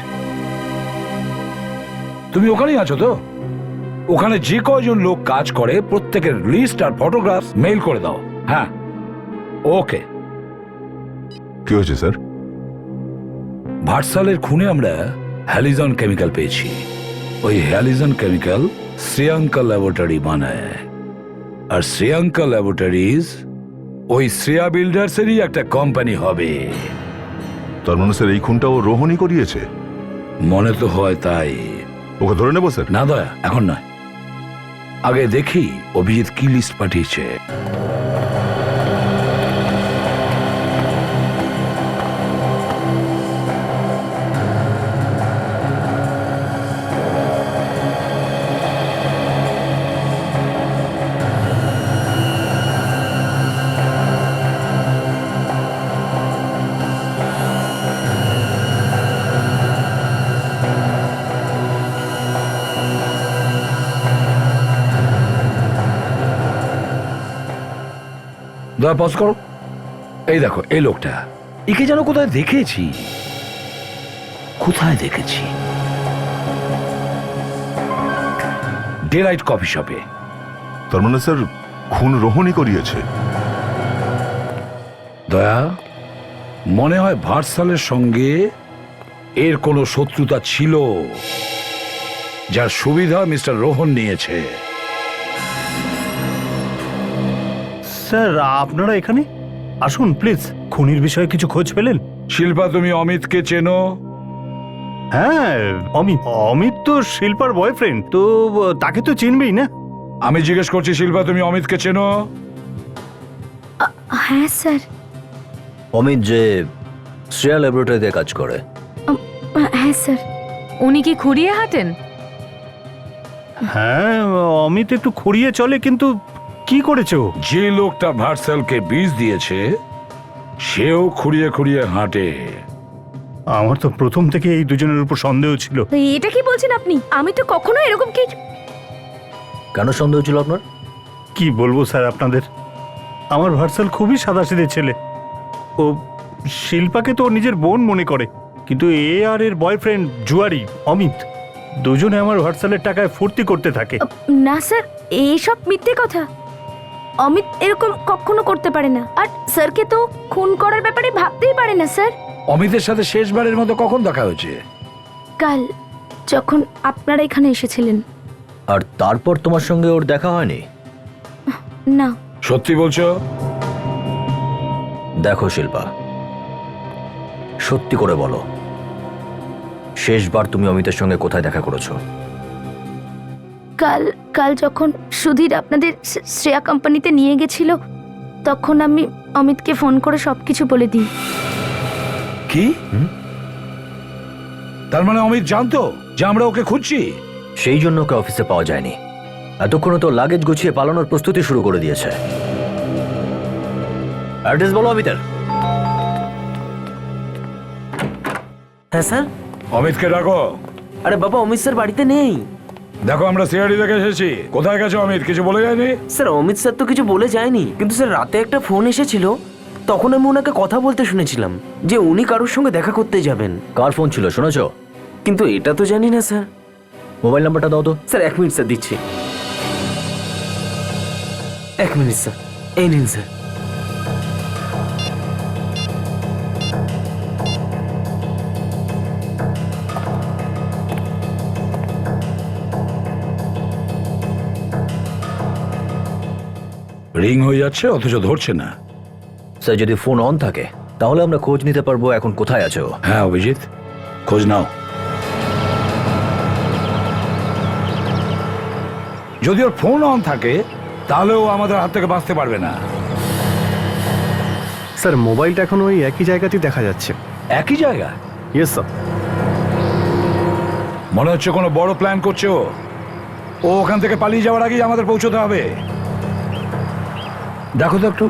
H: তুমি ওখানেই আছো তো? ওখানে যে কয়জন লোক কাজ করে প্রত্যেকের লিস্ট আর ফটোগ্রাফ মেইল করে দাও। হ্যাঁ ওকে।
D: কি হয়েছে স্যার?
H: ভাটসালের খুনে আমরা হ্যালিজন কেমিক্যাল পেয়েছি। ওই হ্যালিজন কেমিক্যাল শ্রেয়াঙ্কা ল্যাবরেটরি বানায়, আর শ্রেয়াঙ্কা ল্যাবরেটরিজ ওই শ্রেয়া বিল্ডার্সেরই একটা কোম্পানি হবে।
D: তার মানে স্যার এই খুনটা ও রোহনই করিয়েছে?
H: মনে তো হয় তাই।
D: ওকে ধরে নেবো স্যার?
H: না দয়া, এখন নয়, আগে দেখি অভিজিৎ কি লিস্ট পাঠিয়েছে। দয়া পজ করো। এই দেখো এই লোকটা, একে যেন কোথায় দেখেছি, কোথায় দেখেছি? ডেলাইট কফি শপে।
D: তার মানে স্যার খুন রোহনই করিয়েছে।
H: দয়া, মনে হয় ভার্সালের সঙ্গে এর কোনো শত্রুতা ছিল, যার সুবিধা মিস্টার রোহন নিয়েছে।
I: স্যার আপনারা এখানে আসুন প্লিজ। খুনির বিষয়ে কিছু খোঁজ পেলেন?
H: শিল্পা, তুমি অমিতকে চেনো?
I: হ্যাঁ, অমিত। অমিত তো শিল্পার বয়ফ্রেন্ড, তো তাকে তো চিনবেই না?
H: আমি জিজ্ঞেস করছি শিল্পা, তুমি অমিতকে চেনো?
E: হ্যাঁ স্যার।
A: অমিত যে শ্রেয়া ল্যাবরেটরিতে কাজ করে।
E: হ্যাঁ স্যার।
J: উনি কি খুঁড়িয়ে হাঁটেন?
I: হ্যাঁ, অমিত একটু খুঁড়িয়ে চলে, কিন্তু কি করেছে ও?
H: যে লোকটা ভার্সালকে বিষ দিয়েছে সেও খুঁড়িয়ে খুঁড়িয়ে হাঁটে।
I: আমার তো প্রথম থেকে এই দুজনের উপর সন্দেহ ছিল।
E: এটা কি বলছেন আপনি? আমি তো কখনো এরকম কিছু।
A: কেন সন্দেহ ছিল আপনার?
I: কি বলবো স্যার আপনাদের, আমার ভার্সাল খুবই সাদাসিধে ছেলে। ও শিল্পাকে তো ওর নিজের বোন মনে করে, কিন্তু এ আর এর বয়ফ্রেন্ড জুয়ারি অমিত দুজনে আমার ভার্সালের টাকায় ফুর্তি করতে থাকে।
E: না স্যার, এইসব মিথ্যে কথা। অমিত এরকম কখনো করতে পারে না, আর স্যারকে তো খুন করার ব্যাপারে ভাবতেই পারে না স্যার।
H: অমিতের সাথে শেষবারের মতো কখন দেখা হয়েছে?
E: কাল, যখন আপনারা এখানে এসেছিলেন।
A: আর তারপর তোমার সঙ্গে ওর দেখা হয়নি?
E: না।
H: সত্যি বলছো?
A: দেখো শিল্পা, সত্যি করে বলো, শেষবার তুমি অমিতের সঙ্গে কোথায় দেখা করেছো?
E: কাল যখন সুধীর আপনাদের শ্রেয়া কোম্পানিতে নিয়ে গেছিল, তখন আমি অমিতকে ফোন করে সবকিছু বলে দিই।
H: কি? তার মানে অমিত জানতো যে আমরা ওকে খুঁজছি?
A: সেই জন্য ওকে অফিসে পাওয়া যায়নি। এতক্ষণে তো লাগেজ গুছিয়ে পালানোর প্রস্তুতি শুরু করে দিয়েছে। অ্যাড্রেস বলো অমিতের।
K: হ্যাঁ স্যার।
H: অমিতকে ডাকো।
K: আরে বাবা, অমিত স্যার বাড়িতে নেই।
H: দেখো আমরা সিআইডি থেকে এসেছি। কোথায় গেছো অমিত? কিছু বলে যায়নি?
K: স্যার অমিত স্যার তো কিছু বলে যায়নি, কিন্তু স্যার রাতে একটা ফোন এসেছিল, তখন আমি ওনাকে কথা বলতে শুনেছিলাম যে উনি কারোর সঙ্গে দেখা করতে যাবেন।
A: কার ফোন ছিল শুনেছো?
K: কিন্তু এটা তো জানি না স্যার।
A: মোবাইল নাম্বারটা দাও তো।
K: স্যার 1 মিনিট স্যার, দিচ্ছি। 1 মিনিট স্যার, এই নিন স্যার।
H: রিং হয়ে যাচ্ছে অথচ ধরছে না।
A: স্যার যদি ফোন অন থাকে তাহলে আমরা খোঁজ নিতে পারবো এখন কোথায় আছে ও।
H: হ্যাঁ অভিজিৎ, খোঁজ নাও। যদি ওর ফোন অন থাকে তাহলে ও আমাদের হাত থেকে বাঁচতে পারবে না।
L: স্যার মোবাইলটা এখন ওই একই জায়গাতেই দেখা যাচ্ছে।
H: একই জায়গা?
L: Yes sir.
H: মনে হচ্ছে কোনো বড় প্ল্যান করছে ও। ও ওখান থেকে পালিয়ে যাওয়ার আগেই আমাদের পৌঁছতে হবে। দেখো তো একটু।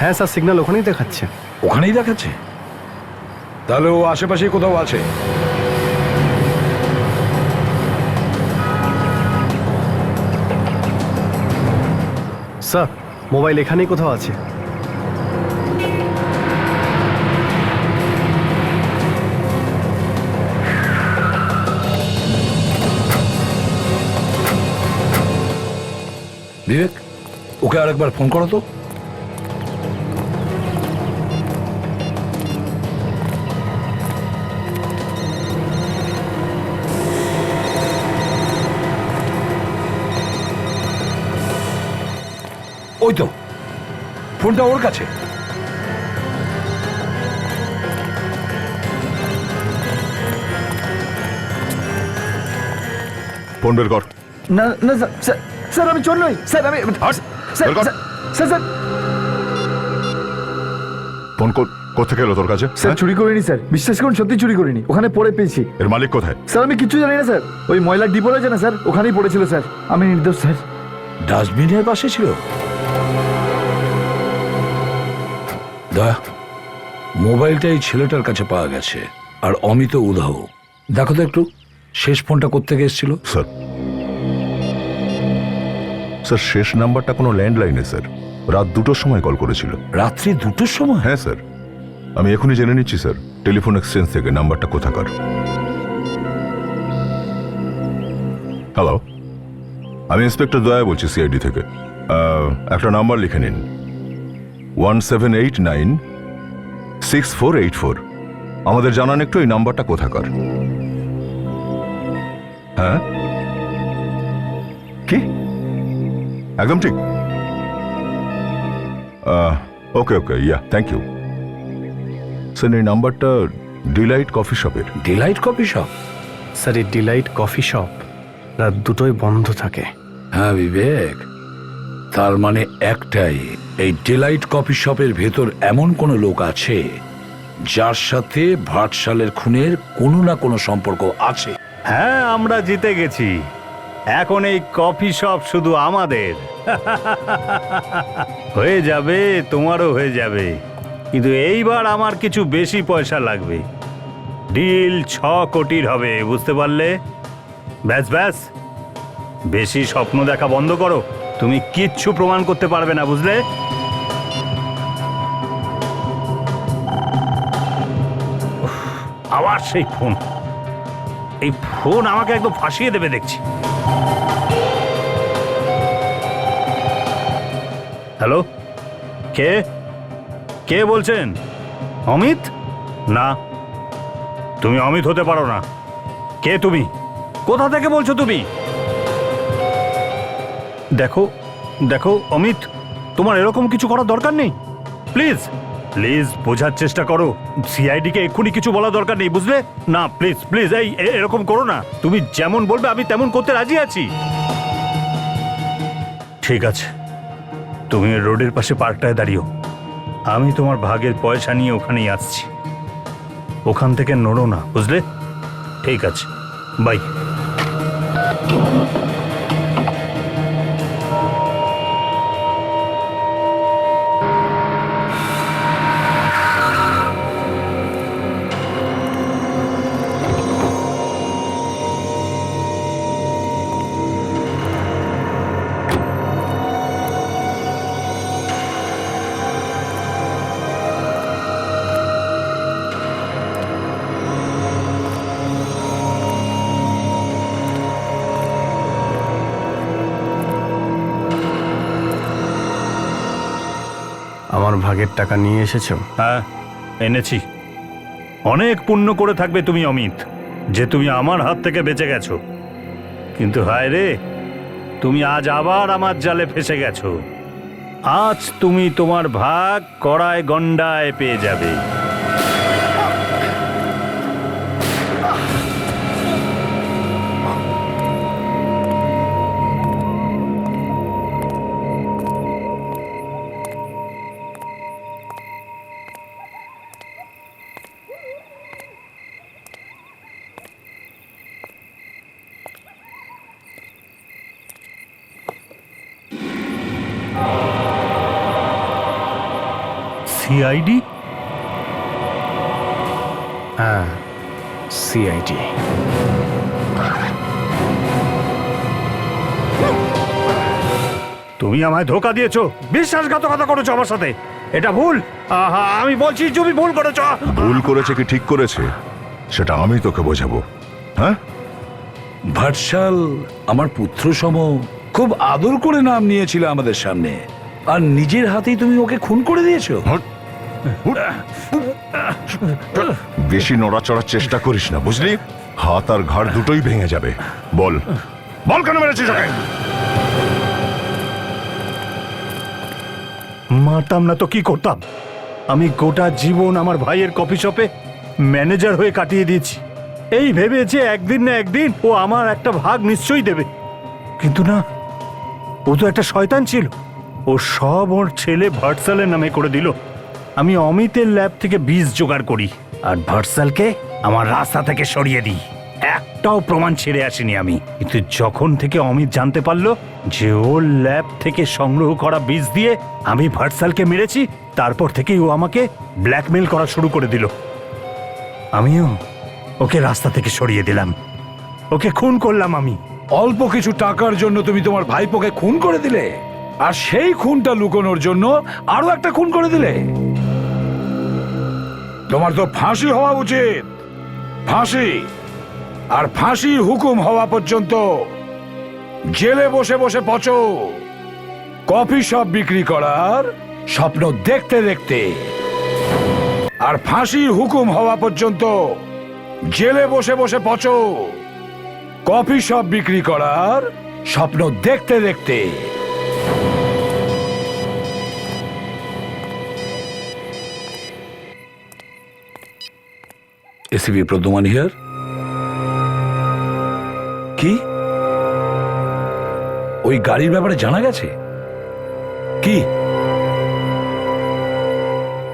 L: হ্যাঁ স্যার, সিগন্যাল ওখানেই দেখাচ্ছে।
H: ওখানেই দেখাচ্ছে? তাহলে ও আশেপাশেই কোথাও আছে।
L: স্যার মোবাইল এখানেই কোথাও আছে।
H: বিবেক, ওকে আরেকবার ফোন করো তো। ওই তো, ফোনটা ওর কাছে।
D: ফোন বের কর।
F: না না স্যার, স্যার আমি চোর নই স্যার, আমি স্যার
D: বের কর।
F: স্যার স্যার
D: ফোন কোথেকে এলো তোর কাছে?
F: স্যার চুরি করিনি স্যার, বিশ্বাস করুন সত্যি চুরি করিনি, ওখানে পড়ে পেয়েছি।
D: এর মালিক কোথায়?
F: স্যার আমি কিচ্ছু জানি না স্যার, ওই ময়লার ডিপো রয়েছে না স্যার, ওখানেই পড়েছিল স্যার, আমি নির্দোষ স্যার।
H: ডাস্টবিনের পাশে ছিল? দয়া, মোবাইলটা এই ছেলেটার কাছে পাওয়া গেছে, আর অমিত উধাও। দেখো তো একটু শেষ ফোনটা কোত্থেকে এসেছিল।
D: স্যার স্যার শেষ নাম্বারটা কোনো ল্যান্ডলাইনে স্যার, রাত 2টোর সময় কল করেছিল।
H: রাত্রি 2টোর সময়?
D: হ্যাঁ স্যার, আমি এখনই জেনে নিচ্ছি স্যার টেলিফোন এক্সচেঞ্জ থেকে নাম্বারটা কোথাকার। হ্যালো, আমি ইন্সপেক্টর দয়া বলছি সিআইডি থেকে। একটা নাম্বার লিখে নিন, 1789-6484। আমাদের জানান একটু এই নাম্বারটা কোথাকার। হ্যাঁ, কি একদম ঠিক? Okay okay, yeah, thank you sir. এই নাম্বারটা ডিলাইট কফি শপের।
H: Delight coffee shop?
L: স্যার এই ডিলাইট কফি শপ রাত 2টোয় বন্ধ থাকে।
H: হ্যাঁ বিবেক, তার মানে একটাই, এই ডিলাইট কফি শপের ভেতর এমন কোনো লোক আছে যার সাথে ভাটশালের খুনের কোনো না কোনো সম্পর্ক আছে।
I: হ্যাঁ, আমরা জিতে গেছি। এখন এই কফি শপ শুধু আমাদের। হয়ে যাবে, তোমারও হয়ে যাবে, কিন্তু এইবার আমার কিছু বেশি পয়সা লাগবে। ডিল 6 কোটির হবে, বুঝতে পারলে? ব্যাস ব্যাস, বেশি স্বপ্ন দেখা বন্ধ করো। তুমি কিচ্ছু প্রমাণ করতে পারবে না, বুঝলে? আবার সেই ফোন, এই ফোন আমাকে একদম ফাঁসিয়ে দেবে দেখছি। হ্যালো, কে কে বলছেন? অমিত? না, তুমি অমিত হতে পারো না। কে তুমি? কোথা থেকে বলছো তুমি? দেখো দেখো অমিত, তোমার এরকম কিছু করার দরকার নেই। প্লিজ প্লিজ বোঝার চেষ্টা করো। সিআইডি কে এক্ষুনি কিছু বলা দরকার নেই, বুঝলে? না প্লিজ প্লিজ, এরকম করো না। তুমি যেমন বলবে আমি তেমন করতে রাজি আছি। ঠিক আছে, তুমি রোডের পাশে পার্কটায় দাঁড়িও, আমি তোমার ভাগের পয়সা নিয়ে ওখানেই আসছি। ওখান থেকে নড়ো না, বুঝলে? ঠিক আছে, বাই।
L: আমার ভাগের টাকা নিয়ে এসেছো?
I: হ্যাঁ, এনেছি। অনেক পুণ্য করে থাকবে তুমি অমিত, যে তুমি আমার হাত থেকে বেঁচে গেছো। কিন্তু হায় রে, তুমি আজ আবার আমার জালে ফেসে গেছো। আজ তুমি তোমার ভাগ কড়ায় গন্ডায় পেয়ে যাবে। সিআইডি?
L: হ্যাঁ, সিআইডি।
I: তুমি আমায় ধোকা দিয়েছো, বিশ্বাসঘাতকতা করেছো আমার সাথে। এটা ভুল। আমি বলছি তুমি ভুল করেছো।
D: ভুল করেছে কি ঠিক করেছে সেটা আমি তোকে বোঝাবো। হ্যাঁ,
H: ভাটশাল আমার পুত্র সম, খুব আদর করে নাম নিয়েছিল আমাদের সামনে, আর নিজের হাতেই তুমি ওকে খুন করে দিয়েছো।
D: বেশি নড়াচড়ার চেষ্টা করিস না, বুঝলি? হাত আর ঘাড় দুটোই ভেঙে যাবে। বল বল, কেন মেরেছিস ওকে?
I: মারতাম না তো কি করতাম? আমি গোটা জীবন আমার ভাইয়ের কফি শপে ম্যানেজার হয়ে কাটিয়ে দিয়েছি, এই ভেবে যে একদিন না একদিন ও আমার একটা ভাগ নিশ্চয়ই দেবে। কিন্তু না, ও তো একটা শয়তান ছিল। ও সব ওর ছেলে ভাটসালের নামে করে দিল। আমি অমিতের ল্যাব থেকে বীজ জোগাড় করি আর ভাটসালকে আমার রাস্তা থেকে সরিয়ে দিই। একটাও প্রমাণ ছেড়ে আসিনি আমি। কিন্তু যখন থেকে অমিত জানতে পারলো যে ওর ল্যাব থেকে সংগ্রহ করা বীজ দিয়ে আমি ভাটসালকে মেরেছি, তারপর থেকেই ও আমাকে ব্ল্যাকমেল করা শুরু করে দিল। আমিও ওকে রাস্তা থেকে সরিয়ে দিলাম, ওকে খুন করলাম আমি।
H: অল্প কিছু টাকার জন্য তুমি তোমার ভাইপোকে খুন করে দিলে, আর সেই খুনটা লুকোনোর জন্য আরো একটা খুন করে দিলে। তোমার তো ফাঁসি হওয়া উচিত, ফাঁসি। আর ফাঁসির হুকুম হওয়া পর্যন্ত জেলে বসে বসে পচো, কফি শপ বিক্রি করার স্বপ্ন দেখতে দেখতে। আর ফাঁসির হুকুম হওয়া পর্যন্ত জেলে বসে বসে পচো, কফি শপ বিক্রি করার স্বপ্ন দেখতে দেখতে। ACP Pradyuman here. কি ওই গাড়ির ব্যাপারে জানা গেছে? কি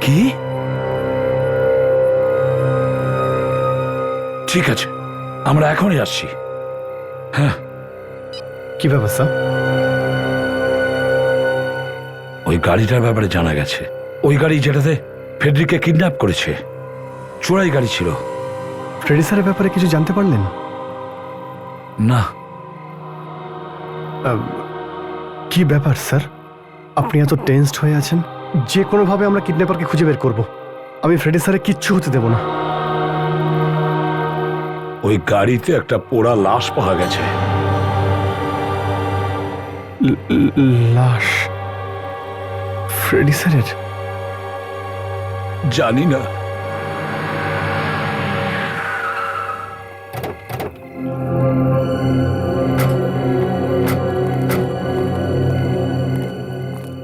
H: কি? ঠিক আছে, আমরা এখনই আসছি। হ্যাঁ,
L: কি ব্যাপার স্যার?
H: ওই গাড়িটার ব্যাপারে জানা গেছে। ওই গাড়ি যেটাতে ফেডরিককে কিডন্যাপ করেছে, চোরাই গাড়ি ছিল।
L: ফ্রেডি স্যারের ব্যাপারে কিছু জানতে পারলেন?
H: না।
L: কি ব্যাপার স্যার, আপনি এত টেনসড হয়ে আছেন? যে কোনোভাবে আমরা কিডন্যাপারকে খুঁজে বের করব। আমি ফ্রেডি স্যারের কিচ্ছু হতে দেব না।
H: ওই গাড়িতে একটা পোড়া লাশ পাওয়া গেছে।
L: লাশ ফ্রেডি স্যারের?
H: জানি না।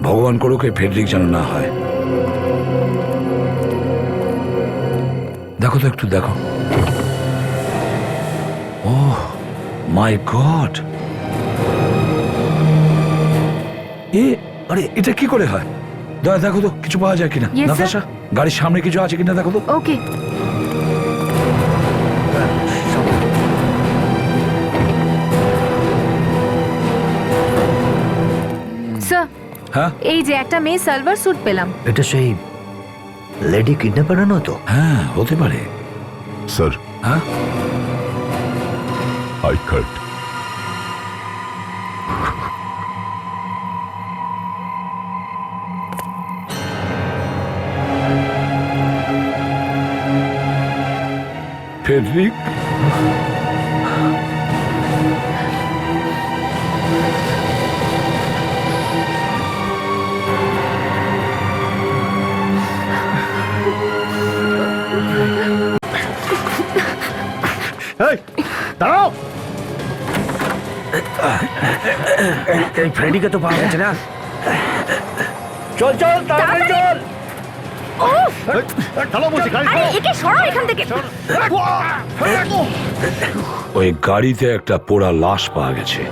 H: ভগবান করুক এই ফেডরিক যেন না হয়। দেখো তো, একটু দেখো। ও মাই গড, আরে এটা কি করে হয়? দেখো তো কিছু পাওয়া যায় কিনা।
J: Yes, sir.
H: নাতাশা, গাড়ির সামনে কিছু আছে কিনা দেখো তো।
J: ওকে। স্যার,
H: হ্যাঁ
J: এই যে একটা মেয়ে সালভার স্যুট পেলাম।
A: এটা সেই লেডি কিডন্যাপার না তো?
H: হ্যাঁ, হতে পারে।
D: স্যার,
H: হ্যাঁ,
D: আই কাট।
H: ফেডরিক।
B: দাঁড়াও।
K: এই ফ্রেডিকে তো পাওয়া গেছে না।
B: চল চল, তাড়াতাড়ি চল। ঢালো বলছি, গাড়ি
E: আরে একে সরাও এখান থেকে।
H: ওই গাড়িতে একটা পোড়া লাশ পাওয়া গেছে।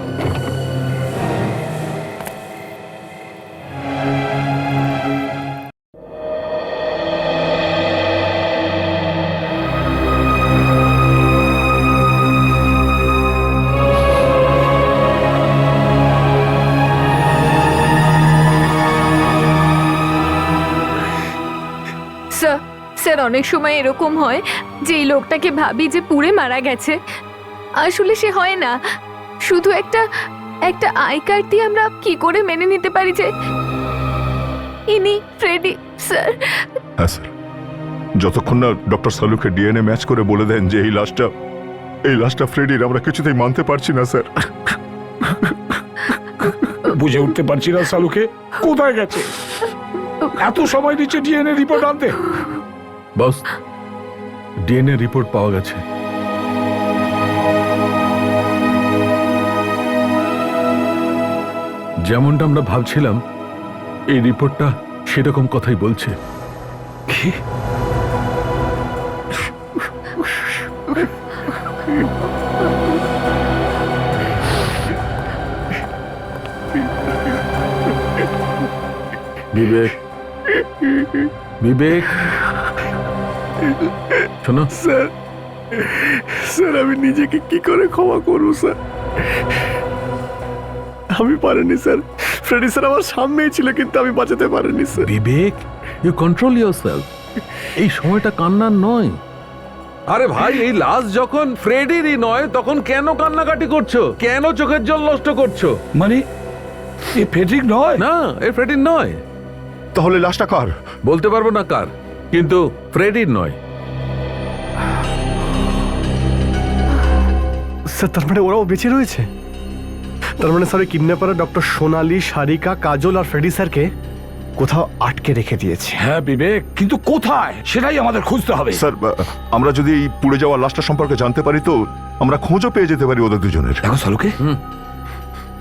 J: স্যার, অনেক সময় এরকম হয় যে এই লোকটাকে ভাবি যে পুড়ে মারা গেছে, আসলে সে হয় না। শুধু একটা আই কার্ড দিয়ে আমরা কি করে মেনে নিতে পারি যে ইনি ফ্রেডি স্যার?
D: হ্যাঁ স্যার, যতক্ষণ না ডক্টর সালুকে ডিএনএ ম্যাচ করে বলে দেন যে এই লাশটা ফ্রেডির, আমরা কিছুতেই মানতে পারছি না স্যার।
H: বুঝে উঠতে পারছি না সালুকে কোথায় গেছে। এত সময় নিচ্ছে ডিএনএ রিপোর্ট আনতে।
G: বস, ডিএনএ রিপোর্ট পাওয়া গেছে। যেমনটা আমরা ভাবছিলাম, এই রিপোর্টটা সেরকম কথাই বলছে।
H: কি?
G: বিবেক, বিবেক, শোনো।
L: স্যার, আমি নিজেকে কি করে ক্ষমা করবো স্যার? আমি পারিনি স্যার। ফ্রেডি স্যার আমার সামনেই ছিল, কিন্তু আমি বাঁচাতে পারিনি sir.
G: Vivek, you control yourself. এই সময়টা কান্নার নয়। আরে ভাই, এই লাশ যখন ফ্রেডিরই নয় তখন কেন কান্নাকাটি করছো? কেন চোখের জল নষ্ট করছো?
H: মানে এ ফেডরিক নয়?
G: না, এ ফ্রেডির নয়।
D: তাহলে লাশটা কার?
G: বলতে পারবো না কার, কিন্তু ফ্রেডির নয়।
L: স্যার তার মানে ওরাও বেঁচে রয়েছে? তার মানে স্যার কিডন্যাপাররা ডক্টর সোনালি, সারিকা, কাজল আর ফ্রেডি স্যারকে কোথাও আটকে রেখে দিয়েছে।
H: হ্যাঁ বিবেক, কিন্তু কোথায় সেটাই আমাদের খুঁজতে হবে।
D: স্যার, আমরা যদি এই পুড়ে যাওয়া লাশটা সম্পর্কে জানতে পারি তো আমরা খোঁজও পেয়ে যেতে পারি ওদের দুজনের।
H: দেখো সালুকে,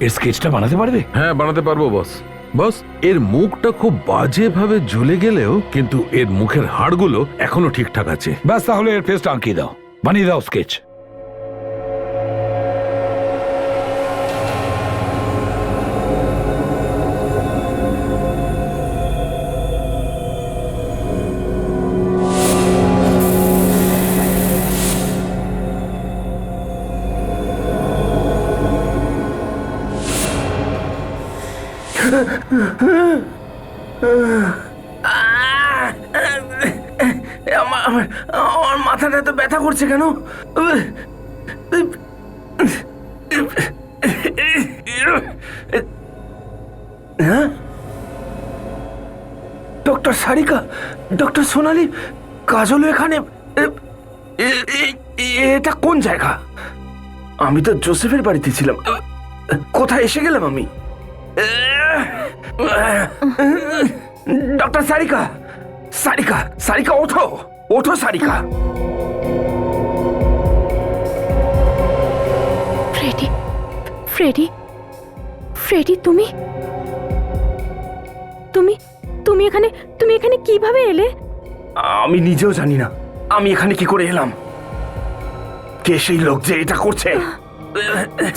H: এর স্কেচটা বানাতে পারবে?
G: হ্যাঁ, বানাতে পারবো বস। বস, এর মুখটা খুব বাজেভাবে ঝুলে গেলেও কিন্তু এর মুখের হাড়গুলো এখনো ঠিকঠাক আছে।
H: ব্যাস, তাহলে এর ফেসটা আঁকিয়ে দাও, বানিয়ে দাও স্কেচ।
K: আমার মাথাটা এত ব্যথা করছে কেন? হ্যাঁ, ডক্টর সারিকা, ডক্টর সোনালি, কাজল এখানে। এটা কোন জায়গা? আমি তো জোসেফের বাড়িতে ছিলাম। কোথায় এসে গেলাম আমি? ডক্টর সারিকা, সারিকা, সারিকা, ওঠো, ওঠো সারিকা।
J: ফ্রেডি, ফ্রেডি, ফ্রেডি, তুমি তুমি তুমি এখানে তুমি এখানে কিভাবে এলে?
K: আমি নিজেও জানি না আমি এখানে কি করে এলাম। কে সেই লোক যে এটা করছে?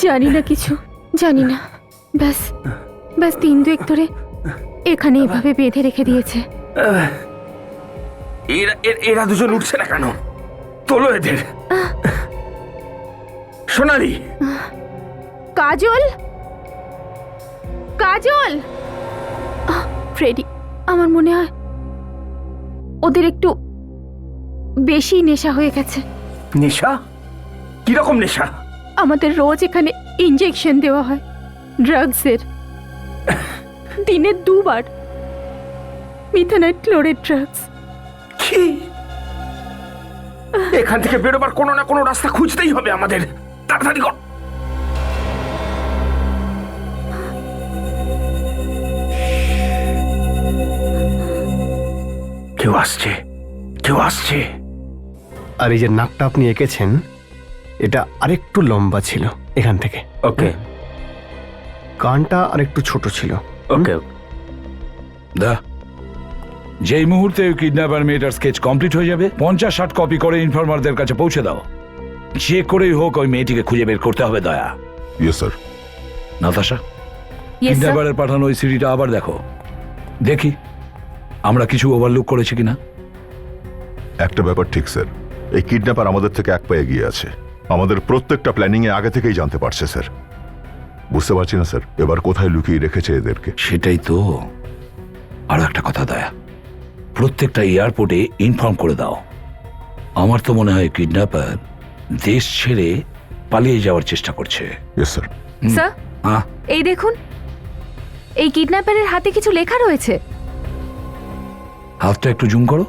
J: জানি না কিছু, জানি না। ব্যাস ব্যাস 3-2 ধরে এখানে এভাবে বেঁধে রেখে দিয়েছে।
K: এরা দুজন উঠছে না কেন? তোলো এদের। সোনালি,
J: কাজল, কাজল। ফ্রেডি, আমার মনে হয় ওদের একটু বেশি নেশা হয়ে গেছে।
K: নেশা? কিরকম নেশা?
J: আমাদের রোজ এখানে ইনজেকশন দেওয়া হয় ড্রাগসের, দিনে 2 বার মিথানাইট ক্লোরেট ড্রাগস।
K: কি? এখান থেকে বেরোবার কোনো না কোনো রাস্তা খুঁজতেই হবে আমাদের। তাড়াতাড়ি কর। কেউ আসছে, কেউ আসছে।
L: আর এই যে নাকটা আপনি এঁকেছেন এটা আরেকটু লম্বা ছিল এখান থেকে।
K: ওকে,
L: কানটা আরেকটু ছোট ছিল।
K: ওকে।
H: দা, যেই মুহূর্তে কিডন্যাপার মেয়েটার স্কেচ কমপ্লিট হয়ে যাবে 50-60 কপি করে ইনফর্মারদের কাছে পৌঁছে দাও। যে করেই হোক ওই মেয়েটিকে খুঁজে বের করতে হবে দয়া।
D: Yes sir.
H: নাতাশা, কিডন্যাপারের পাঠানো ওই সিডিটা আবার দেখো, দেখি আমরা কিছু ওভারলুক করেছি কিনা।
D: একটা ব্যাপার ঠিক স্যার, এই কিডন্যাপার আমাদের থেকে এক পায়ে এগিয়ে আছে। আমাদের প্রত্যেকটা প্ল্যানিং এ আগে থেকেই জানতে পারছে স্যার। বুঝতে পারছি না স্যার এবার কোথায় লুকিয়ে রেখেছে এদেরকে।
H: সেটাই তো। আরো একটা কথা দয়া, প্রত্যেকটা এয়ারপোর্টে ইনফর্ম করে দাও। আমার তো মনে হয় কিডন্যাপার দেশ ছেড়ে পালিয়ে যাওয়ার চেষ্টা করছে।
D: Yes sir.
J: স্যার, এই দেখুন, এই কিডন্যাপারের হাতে কিছু লেখা রয়েছে।
H: হাতটা একটু জুম করো।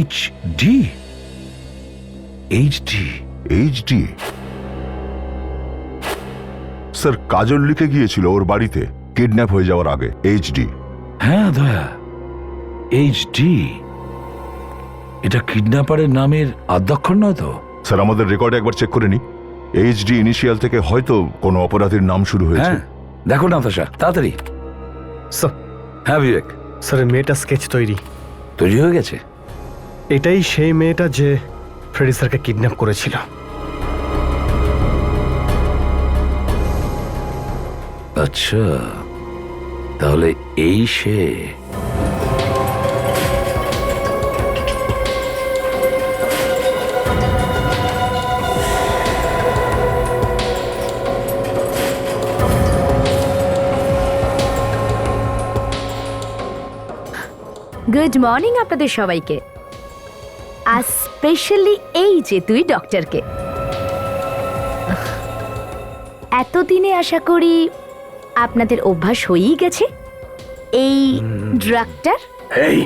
H: HD, HD,
D: HD। স্যার কাজল লিখে গিয়েছিল ওর বাড়িতে কিডন্যাপ হয়ে যাওয়ার আগে। HD।
H: হ্যাঁ দয়া, HD। এটা কিডন্যাপারের নামের আদ্যাক্ষর নয় তো?
D: স্যার আমাদের রেকর্ডে একবার চেক করে নি। HD ইনিশিয়াল থেকে হয়তো কোনো অপরাধীর নাম শুরু হয়েছে।
H: হ্যাঁ, দেখো নাতাশা, তাড়াতাড়ি।
L: স্যার,
H: হ্যাঁ বিবেক।
L: স্যার মেয়েটা স্কেচ তৈরি
H: তৈরি হয়ে গেছে?
L: এটাই সেই মেয়েটা যে ফ্রেডি স্যারকে কিডন্যাপ করেছিল।
H: আচ্ছা, তাহলে এই সে।
E: গুড মর্নিং আপনাদের সবাইকে, আর স্পেশালি এই যে তুই ডক্টরকে। এতদিনে আশা করি আপনাদের অভ্যাস হয়েই গেছে এই ড্রাগটার।
H: এই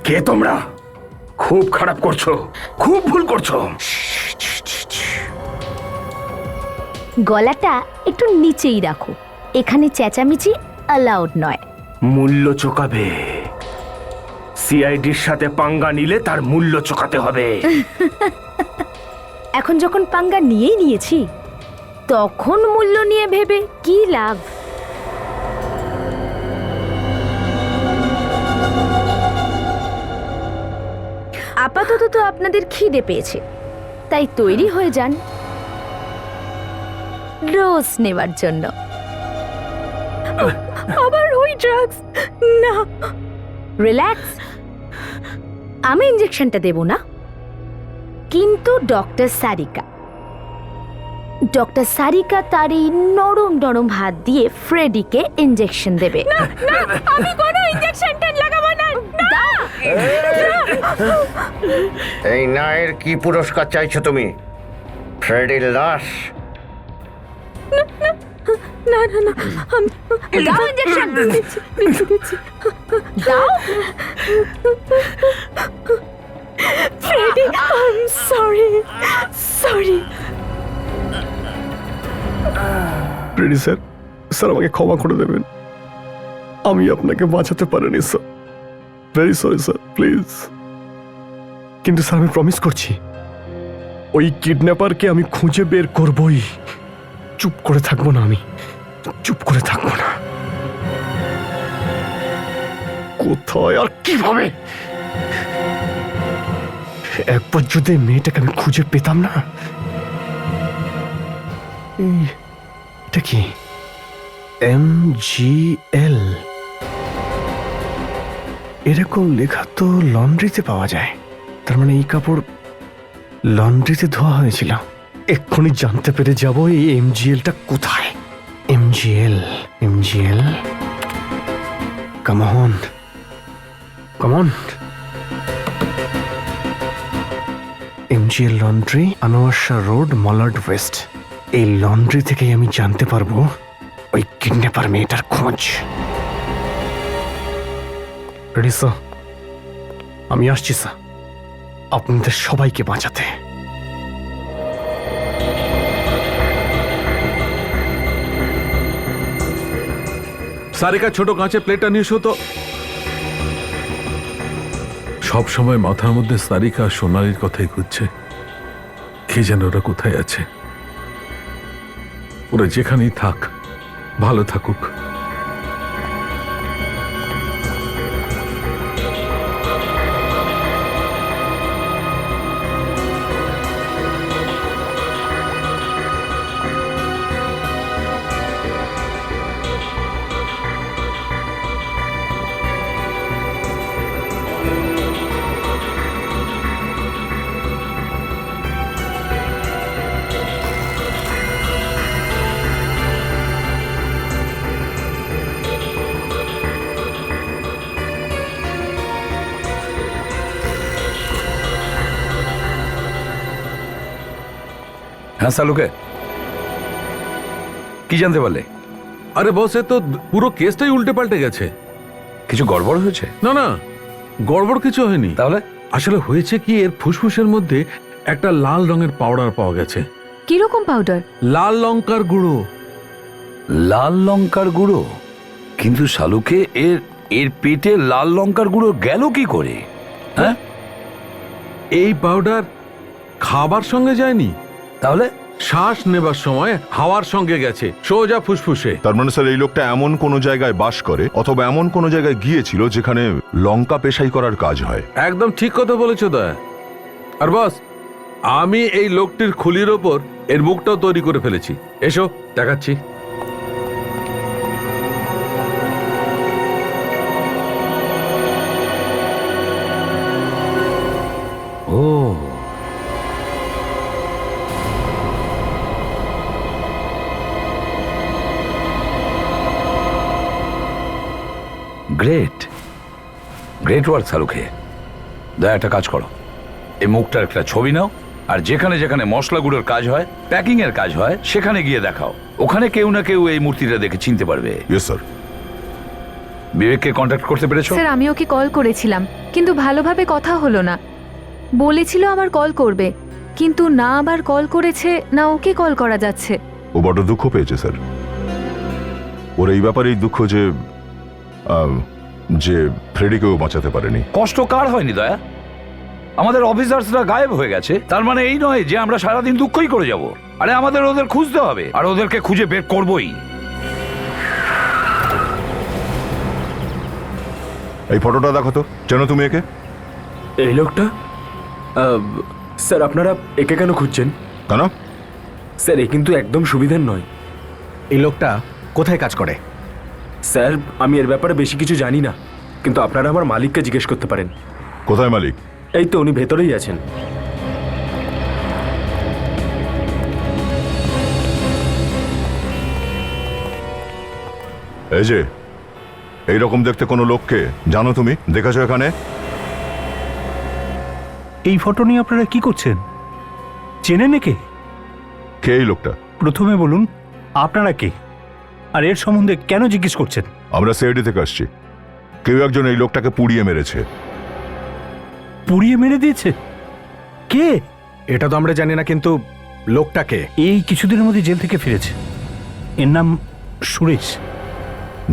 H: কে তোমরা? খুব খারাপ করছো, খুব ভুল করছো।
E: গলাটা একটু নিচেই রাখো, এখানে চেঁচামেচি অ্যালাউড নয়।
H: মূল্য চোকাবে। সিআইডির সাথে পাঙ্গা নিলে তার মূল্য চোকাতে হবে।
E: এখন যখন পাঙ্গা নিয়েই নিয়েছি, তখন মূল্য নিয়ে ভেবে কি লাভ? আপাতত তো আপনাদের খিদে পেয়েছে, তাই তৈরি হয়ে যান ডোজ নেবার জন্য। আবার ওই ড্রাগস না, রিল্যাক্স, আমি ইঞ্জেকশনটা দেব না, কিন্তু ডক্টর সারিকা তার এই নরম নরম হাত দিয়ে ফ্রেডিকে ইঞ্জেকশন দেবে। আমি কোনো ইঞ্জেকশনটা লাগাবো না।
B: এই নায়ের কি পুরস্কার চাইছো তুমি? ফ্রেডির লাশ?
E: না না না, দাও ইঞ্জেকশন, দাও। Freddie, I am sorry.
L: Freddie sir, sir আমাকে ক্ষমা করে দেবেন, আমি আপনাকে বাঁচাতে পারিনি sir, very sorry sir, please. কিন্তু স্যার আমি প্রমিস করছি, ওই কিডন্যাপারকে আমি খুঁজে বের করবই। চুপ করে থাকবো না, আমি চুপ করে থাকবো না। কোথায় আর কিভাবে? একবার যদি মেয়েটাকে আমি খুঁজে পেতাম না। এটা কি? MGL, এরকম লেখা তো লন্ড্রিতে পাওয়া যায়, তার মানে এই কাপড় লন্ড্রিতে ধোয়া হয়েছিল। এক্ষুনি জানতে পেরে যাব এই MGLটা কোথায়। MGL, come on. MGL laundry, Anwar Shah road, মলার্ড ওয়েস্ট। এই লন্ড্রি থেকেই আমি জানতে পারবো ওই কিডন্যাপার মেয়েটার খোঁজ। রেডি স্যার, আমি আসছি স্যার, আপনাদের সবাইকে বাঁচাতে।
G: সারিকা, ছোট কাঁচের প্লেটটা নিয়ে এসো তো। সব সময় মাথার মধ্যে সারিকা আর সোনালির কথাই ঘুরছে। কে যেন ওরা কোথায় আছে। ওরা যেখানেই থাক, ভালো থাকুক।
H: হ্যাঁ সালুকে, কি জানতে পারলে?
G: আরে বস, এ তো পুরো কেসটাই উল্টে পাল্টে গেছে।
H: কিছু গড়বড় হয়েছে?
G: না না, গড়বড় কিছু হয়নি।
H: তাহলে
G: আসলে হয়েছে কি, এর ফুসফুসের মধ্যে একটা লাল রঙের পাউডার পাওয়া গেছে।
J: কিরকম পাউডার?
G: লাল লঙ্কার গুঁড়ো।
H: লাল লঙ্কার গুঁড়ো? কিন্তু শালুকে, এর পেটে লাল লঙ্কার গুঁড়ো গেল কি করে? হ্যাঁ,
G: এই পাউডার খাবার সঙ্গে যায়নি,
H: তাহলে
G: শ্বাস নেবার সময় হাওয়ার সঙ্গে গেছে সোজা ফুসফুসে।
D: তার মানে স্যার এই লোকটা এমন কোনো জায়গায় বাস করে অথবা এমন কোনো জায়গায় গিয়েছিল যেখানে লঙ্কা পেশাই করার কাজ হয়।
G: একদম ঠিক কথা বলেছো দয়া। আর বস, আমি এই লোকটির খুলির ওপর এর মুখটাও তৈরি করে ফেলেছি। এসো দেখাচ্ছি।
H: ও, গ্রেট। গ্রেট ওয়ার্ক শালুকে। দয়া একটা কাজ করো, এই মুখটার একটা ছবি নাও, আর যেখানে যেখানে মশলা গুঁড়োর কাজ হয়, প্যাকিং এর কাজ হয়, সেখানে গিয়ে দেখাও। ওখানে কেউ না কেউ এই মূর্তিটা দেখে চিনতে পারবে।
D: Yes sir.
H: বিবেককে কন্ট্যাক্ট করতে পেরেছো?
J: স্যার আমি ওকে কল করেছিলাম, কিন্তু ভালোভাবে কথা হলো না। বলেছিল আবার কল করবে, কিন্তু না আবার কল করেছে, না ওকে কল করা যাচ্ছে।
D: ও বড় দুঃখ পেয়েছে স্যার। ওর এই ব্যাপারেই দুঃখ যে যে ফ্রেডিকেও বাঁচাতে পারেনি।
H: কষ্ট কার হয়নি দয়া? আমাদের অফিসার্সরা গায়েব হয়ে গেছে, তার মানে এই নয় যে আমরা সারাদিন দুঃখই করে যাব। আরে আমাদের ওদের খুঁজতে হবে, আর ওদেরকে খুঁজে বের করবই।
D: এই ফটোটা দেখো তো, চেনো তুমি একে?
C: এই লোকটা? স্যার আপনারা একে কেন খুঁজছেন?
D: কেন?
C: স্যার এ কিন্তু একদম সুবিধার নয়।
B: এই লোকটা কোথায় কাজ করে?
C: স্যার আমি এর ব্যাপারে বেশি কিছু জানি না, কিন্তু আপনারা আমার মালিককে জিজ্ঞেস করতে পারেন।
D: কোথায় মালিক?
C: এই তো উনি ভেতরেই আছেন।
D: এই যে এইরকম দেখতে কোনো লোককে জানো তুমি? দেখেছো এখানে?
I: এই ফটো নিয়ে আপনারা কি করছেন? চেনেন একে?
D: কে এই লোকটা?
I: প্রথমে বলুন আপনারা কে, আর এর সম্বন্ধে কেন জিজ্ঞেস করছেন?
D: আমরা সিআইডি থেকে আসছি। কেউ একজন এই লোকটাকে পুড়িয়ে মেরেছে।
I: পুড়িয়ে মেরে দিয়েছে? কে?
B: এটা তো আমরা জানি না, কিন্তু লোকটাকে
I: এই কিছুদিনের মধ্যে জেল থেকে ফিরেছে। এর নাম সুরেশ।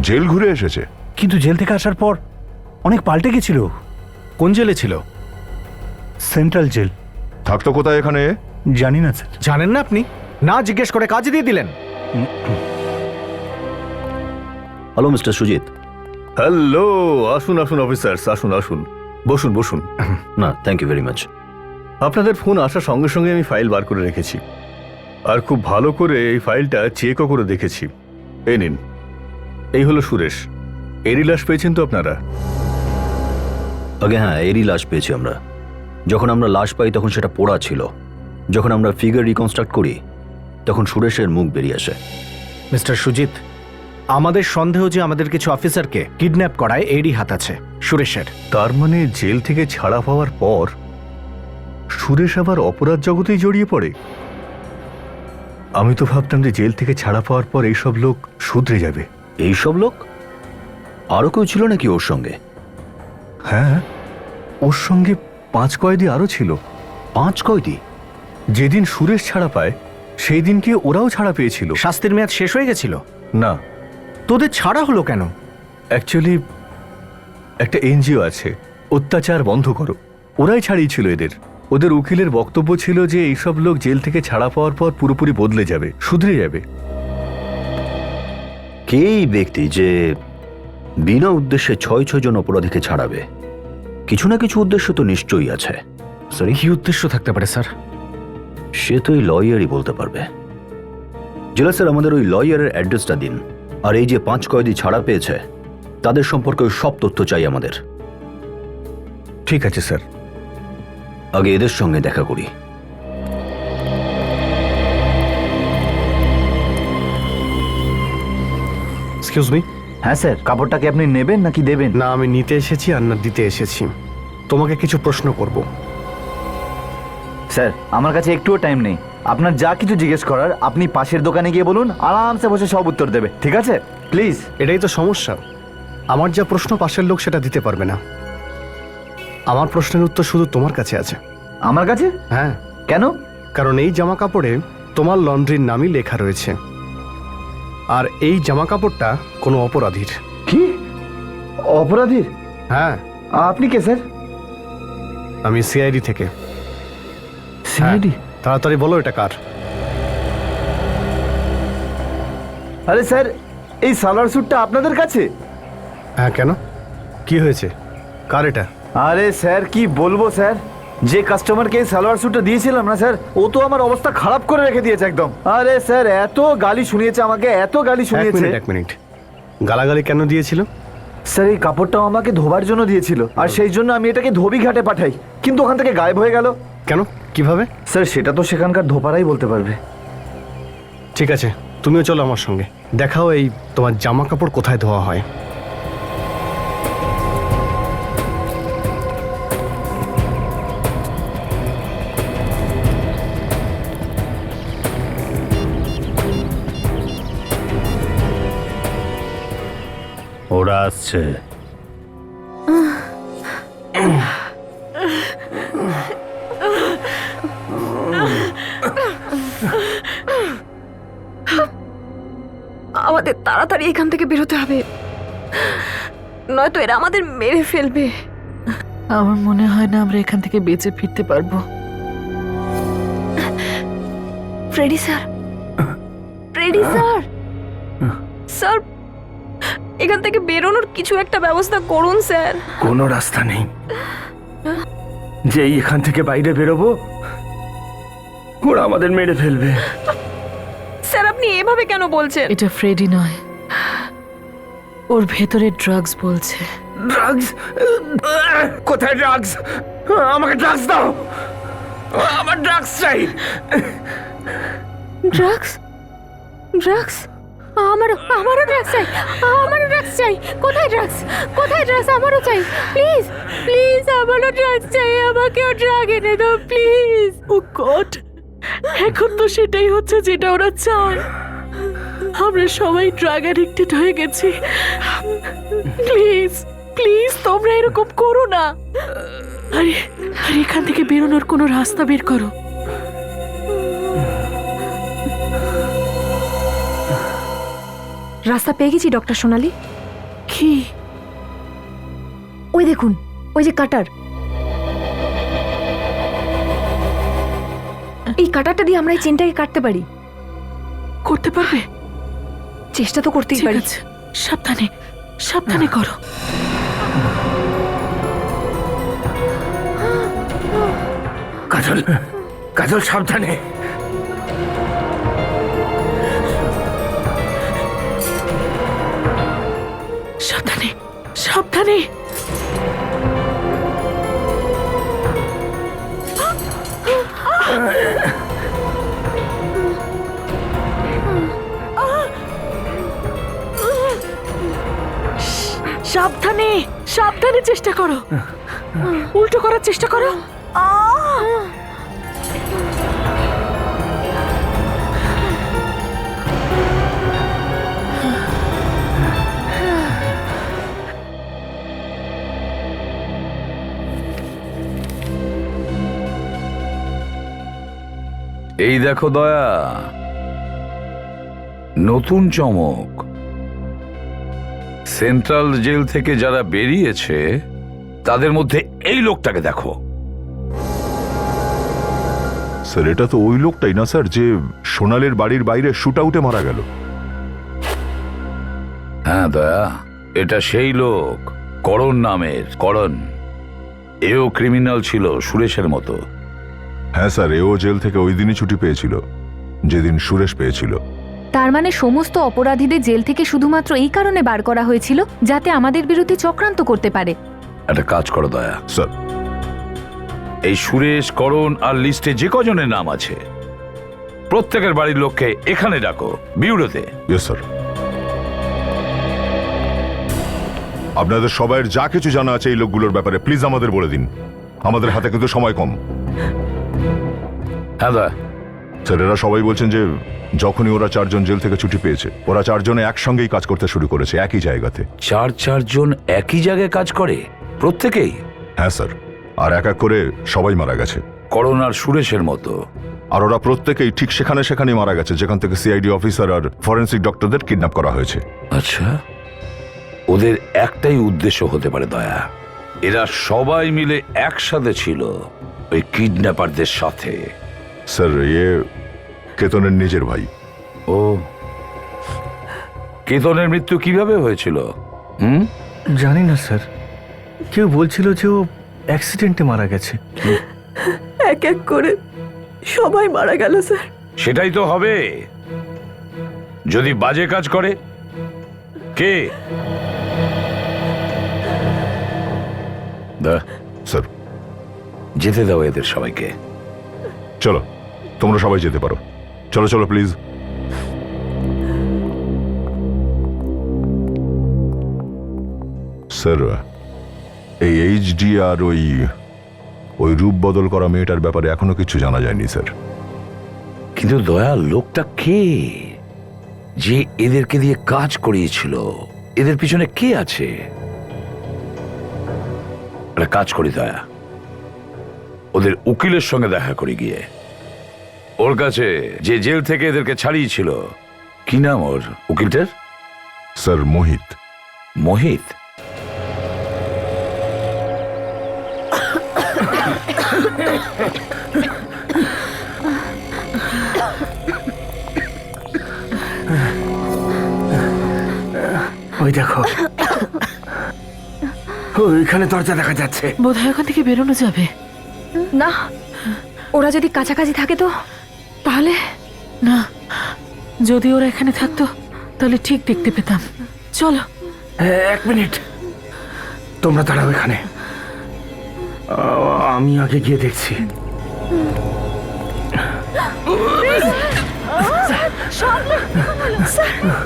D: জেল ঘুরে এসেছে?
I: কিন্তু জেল থেকে আসার পর অনেক পাল্টে গেছিল।
B: কোন জেলে ছিল?
I: Central jail.
D: থাকতো কোথায় এখানে?
I: জানি না স্যার।
B: জানেন না আপনি? না জিজ্ঞেস করে কাজ দিয়ে দিলেন।
A: Hello mister Sujit.
B: হ্যালো, আসুন আসুন অফিসার্স, আসুন আসুন, বসুন বসুন।
A: না, থ্যাংক ইউ ভেরি মাচ।
B: আপনাদের ফোন আসার সঙ্গে সঙ্গে আমি ফাইল বার করে রেখেছি, আর খুব ভালো করে এই ফাইলটা চেকও করে দেখেছি। এই নিন, এই হলো সুরেশ। এরই লাশ পেয়েছেন তো আপনারা?
A: আগে হ্যাঁ, এরই লাশ পেয়েছি আমরা। যখন আমরা লাশ পাই তখন সেটা পোড়া ছিল। যখন আমরা ফিগার রিকনস্ট্রাক্ট করি তখন সুরেশের মুখ বেরিয়ে আসে।
B: মিস্টার সুজিত, আমাদের সন্দেহ যে আমাদের কিছু অফিসারকে কিডন্যাপ করায় এরই হাত আছে, সুরেশের। তার মানে জেল থেকে ছাড়া পাওয়ার পর সুরেশ আবার অপরাধ জগতেই জড়িয়ে পড়ে? আমি তো ভাবতাম যে জেল থেকে ছাড়া পাওয়ার পর এইসব লোক শুধরে যাবে।
A: এইসব লোক? আরও কেউ ছিল নাকি ওর সঙ্গে?
B: হ্যাঁ, ওর সঙ্গে 5 কয়েদি আরও ছিল।
A: 5 কয়েদি?
B: যেদিন সুরেশ ছাড়া পায় সেই দিনকে ওরাও ছাড়া পেয়েছিল। শাস্তির মেয়াদ শেষ হয়ে গেছিল? না। তোদের ছাড়া হলো কেন? অ্যাকচুয়ালি একটা এনজিও আছে, অত্যাচার বন্ধ করো, ওরাই ছাড়িয়েছিল এদের। ওদের উকিলের বক্তব্য ছিল যে এইসব লোক জেল থেকে ছাড়া পাওয়ার পর পুরোপুরি বদলে যাবে, শুধরে যাবে।
A: কে এই ব্যক্তি যে বিনা উদ্দেশ্যে 6 জন অপরাধীকে ছাড়াবে? কিছু না কিছু উদ্দেশ্য তো নিশ্চয়ই আছে। সরি,
B: কি উদ্দেশ্য থাকতে পারে স্যার?
A: সে তো এই লয়ারই বলতে পারবে। জেলা স্যার, আমাদের ওই লয়ারের অ্যাড্রেসটা দিন। আর এই যে 5 কয়েদি ছাড়া পেয়েছে তাদের সম্পর্কে সব তথ্য চাই আমাদের।
B: ঠিক আছে স্যার।
A: আগে এদের সঙ্গে দেখা করি।
L: Excuse me.
F: হ্যাঁ স্যার, কাপড়টাকে আপনি নেবেন নাকি দেবেন?
L: না, আমি নিতে এসেছি আর না দিতে এসেছি। তোমাকে কিছু প্রশ্ন করব।
F: স্যার আমার কাছে একটুও টাইম নেই। আপনার যা কিছু জিজ্ঞেস করার আপনি পাশের দোকানে গিয়ে বলুন, আরামসে বসে সব উত্তর দেবে। ঠিক আছে? প্লিজ।
L: এটাই তো সমস্যা, আমার যা প্রশ্ন পাশের লোক সেটা দিতে পারবে না। আমার প্রশ্নের উত্তর শুধু তোমার কাছে আছে।
F: আমার কাছে?
L: হ্যাঁ।
F: কেন?
L: কারণ এই জামা কাপড়ে তোমার লন্ড্রির নামই লেখা রয়েছে, আর এই জামা কাপড়টা কোনো অপরাধীর।
F: কি? অপরাধীর?
L: হ্যাঁ।
F: আপনি কে স্যার?
L: আমি সিআইডি থেকে।
F: সিআইডি?
L: তাড়াতাড়ি বলো এটা কার?
F: আরে স্যার, এই সালোয়ার স্যুটটা আপনাদের কাছে?
L: হ্যাঁ, কেন? কি হয়েছে? কার এটা?
F: আরে স্যার কি বলবো স্যার, যে কাস্টমারকে এই সালোয়ার স্যুটটা দিয়েছিলাম না স্যার, ও তো আমার অবস্থা খারাপ করে রেখে দিয়েছে একদম। আরে স্যার এত গালি শুনিয়েছে আমাকে, এত গালি শুনিয়েছে।
L: এক মিনিট, গালাগালি কেন দিয়েছিল?
F: স্যার এই কাপড়টাও আমাকে ধোবার জন্য দিয়েছিল, আর সেই জন্য আমি এটাকে ধোবি ঘাটে পাঠাই, কিন্তু ওখান থেকে গায়েব হয়ে গেল।
L: কেন? কিভাবে?
F: স্যার সেটা তো সেখানকার ধোপারাই বলতে পারবে।
L: ঠিক আছে, তুমিও চলো আমার সঙ্গে, দেখাও এই তোমার জামা কাপড় কোথায় ধোয়া হয়।
I: ওরা আসছে।
J: আমাদের তাড়াতাড়ি এখান থেকে বেরোতে হবে, নয়তো এরা আমাদের মেরে ফেলবে।
M: আমার মনে হয় না আমরা এখান থেকে বেঁচে ফিরতে পারবো।
J: Freddie sir, Freddie sir, sir এখান থেকে বেরোনোর কিছু একটা ব্যবস্থা করুন স্যার।
C: কোনো রাস্তা নেই, যেই এখান থেকে বাইরে বেরোবো ওরা আমাদের মেরে ফেলবে।
J: স্যার আপনি এভাবে কেন বলছেন?
M: এটা ফ্রেডি নয়, ওর ভেতরে ড্রাগস বলছে।
C: ড্রাগস? কোথায় ড্রাগস? আমাকে ড্রাগস দাও, আমার ড্রাগস চাই।
J: ড্রাগস? ড্রাগস? আমারও ড্রাগস চাই, আমারও ড্রাগস চাই। কোথায় ড্রাগস? কোথায় ড্রাগস? আমারও চাই, প্লিজ প্লিজ আমারও ড্রাগস চাই, আমাকেও ড্রাগ এনে দাও প্লিজ।
M: ও গড, এখন তো সেটাই হচ্ছে যেটা ওরা চায়। আমরা সবাই ড্রাগ অ্যাডিক্টেড হয়ে গেছি। প্লিজ প্লিজ তোমরা এরকম করো না। আরে আরে এখান থেকে বেরোনোর কোনো রাস্তা বের করো।
E: রাস্তা পেয়ে গেছি ডক্টর সোনালি।
M: কি?
E: ওই দেখুন, ওই যে কাটার। এই কাটারটা দিয়ে আমরা এই চেনটাকে কাটতে পারি।
M: করতে পারবে?
E: চেষ্টা তো করতেই
M: ঠিক
E: পারি।
M: আছে, সাবধানে সাবধানে করো।
C: কাজল, কাজল সাবধানে।
M: সাবধানে সাবধানে। সাবধানে সাবধানে চেষ্টা করো, উল্টো করার চেষ্টা করো।
H: এই দেখো দয়া, নতুন চমক। সেন্ট্রাল জেল থেকে যারা বেরিয়েছে তাদের মধ্যে এই লোকটাকে দেখো।
D: স্যার এটা তো ওই লোকটাই না স্যার, যে সোনালের বাড়ির বাইরে শুট আউটে মারা গেল?
H: হ্যাঁ দয়া, এটা সেই লোক, করণ নামের। করণ এও ক্রিমিনাল ছিল সুরেশের মতো।
D: হ্যাঁ স্যার, এও জেল থেকে ওই দিনই ছুটি পেয়েছিল যেদিন সুরেশ পেয়েছিল।
E: তার মানে সমস্ত অপরাধীদের জেল থেকে শুধুমাত্র এই কারণে বার করা হয়েছিল যাতে আমাদের বিরুদ্ধে চক্রান্ত করতে পারে।
H: একটা কাজ করো দয়া,
D: স্যার
H: এই সুরেশ, করণ আর লিস্টে যে কজনের নাম আছে প্রত্যেকের বাড়ির লোককে এখানে ডাকো, বিউরোতে।
D: Yes sir. আপনাদের সবাইয়ের যা কিছু জানা আছে এই লোকগুলোর ব্যাপারে প্লিজ আমাদের বলে দিন, আমাদের হাতে কিন্তু সময় কম।
H: হ্যাঁ দয়া।
D: স্যার এরা সবাই বলছেন যে যখনই ওরা চারজন জেল থেকে ছুটি পেয়েছে ওরা চারজনে একসঙ্গেই কাজ করতে শুরু করেছে একই জায়গাতে।
H: চারজন একই জায়গায় কাজ করে প্রত্যেকেই?
D: হ্যাঁ স্যার, আর এক এক করে সবাই মারা গেছে।
H: করণ আর সুরেশের মতো।
D: আর ওরা প্রত্যেকেই ঠিক সেখানেই মারা গেছে যেখান থেকে সিআইডি অফিসার আর ফরেন্সিক ডক্টরদের কিডন্যাপ করা হয়েছে।
H: আচ্ছা, ওদের একটাই উদ্দেশ্য হতে পারে দয়া, এরা সবাই মিলে একসাথে ছিল ওই কিডন্যাপারদের সাথে।
D: স্যার কেতনের নিজের ভাই।
H: ও, কেতনের মৃত্যু কিভাবে হয়েছিল?
B: জানি না স্যার, কেউ বলছিল যে ও অ্যাক্সিডেন্টে মারা গেছে।
M: এক এক করে সবাই মারা গেল স্যার।
H: সেটাই তো হবে যদি বাজে কাজ করে। কে?
D: স্যার
H: যেতে দাও এদের সবাইকে।
D: চলো তোমরা সবাই যেতে পারো, চলো চলো প্লিজ। স্যার এই এইচডি আর ওই রূপ বদল করা মেয়েটার ব্যাপারে এখনো কিছু জানা যায়নি স্যার।
H: কিন্তু দয়া, লোকটা কে যে এদেরকে দিয়ে কাজ করিয়েছিল? এদের পিছনে কে আছে? একটা কাজ করি দয়া, ওদের উকিলের সঙ্গে দেখা করি গিয়ে। ওর কাছে যে জেল থেকে এদেরকে ছাড়িয়েছিল, কি নাম ওর উকিলটার?
D: স্যার মোহিত।
H: মোহিত?
K: ওই দেখো, ওইখানে দরজা দেখা যাচ্ছে।
M: বোধহয় ওখান থেকে বেরোনো যাবে
J: না, ওরা যদি কাছাকাছি থাকে তো তাহলে।
M: না, যদি ওরা এখানে থাকতো তাহলে ঠিক দেখতে পেতাম। চলো।
K: এক মিনিট, তোমরা দাঁড়াও এখানে, আমি আগে গিয়ে দেখছি।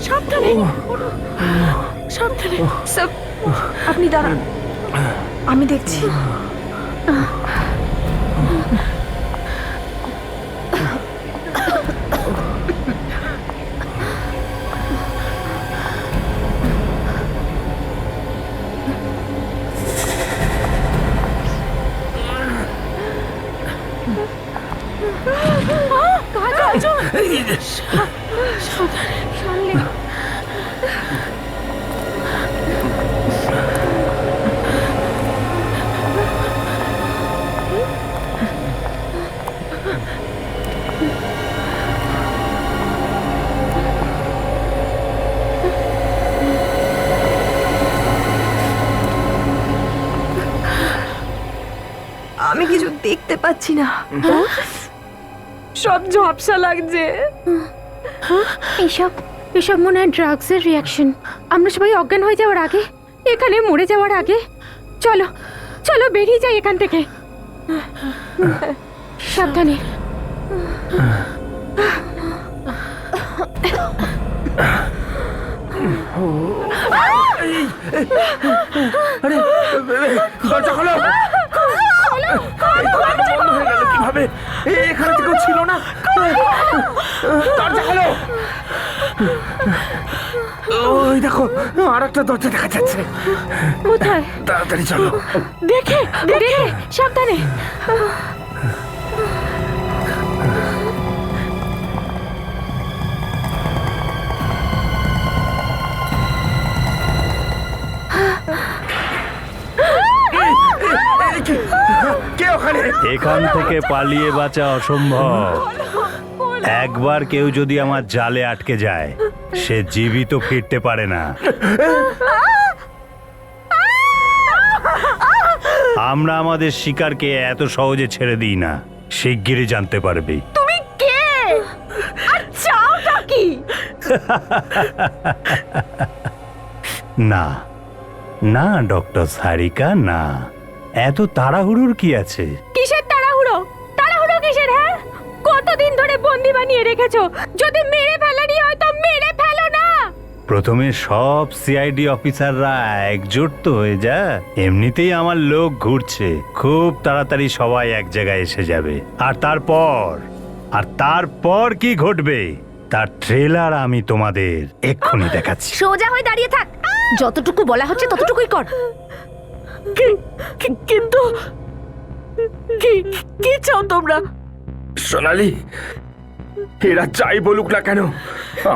M: সাবধানে।
J: স্যার, আপনি দাঁড়ান, আমি দেখছি। আমি কিছু দেখতে পাচ্ছি না, সব ঝাপসা লাগছে।
E: এসব এসব মনে হয় ড্রাগসের রিয়াকশন। আমরা সবাই অজ্ঞান হয়ে যাওয়ার আগে, এখানে মরে যাওয়ার আগে চলো চলো বেরিয়ে যাই এখান থেকে। সাবধানে।
K: আরে দরজা খোলো! বন্ধ হয়ে গেল কিভাবে? এখানে তো কেউ ছিল না। দরজা খোলো! ওই দেখো, আর একটা দরজা দেখা যাচ্ছে।
E: কোথায়?
K: তাড়াতাড়ি চলো।
E: দেখে দেখে সাবধানে।
K: কে ওখানে?
I: এখান থেকে পালিয়ে বাঁচা অসম্ভব। একবার কেউ যদি আমার জালে আটকে যায়, সে জীবিত ফিরতে পারে না। আমরা আমাদের শিকারকে এত সহজে ছেড়ে দিই না, শিগগিরই জানতে পারবি।
E: তুমি কে আর চাওটা কি?
I: না না ডক্টর সারিকা, না, এত তাড়াহুড়োর কি আছে?
E: কিসের তাড়াহুড়ো? তাড়াহুড়ো কিসের? হ্যাঁ, কতদিন ধরে বন্দি বানিয়ে রেখেছো? যদি মেরে ফেলারই হয় তো মেরে ফেলো না।
I: প্রথমে সব সিআইডি অফিসাররা একজোট তো হয়ে যা। এমনিতেই আমার লোক ঘুরছে, খুব তাড়াতাড়ি সবাই এক জায়গায় এসে যাবে। আর তারপর কি ঘটবে তার ট্রেলার আমি তোমাদের এক্ষুনি দেখাচ্ছি।
E: সোজা হয়ে দাঁড়িয়ে থাক, যতটুকু বলা হচ্ছে ততটুকুই কর।
M: কিন্তু কি চাও তোমরা?
C: সোনালি, এরা যাই বলুক না কেন,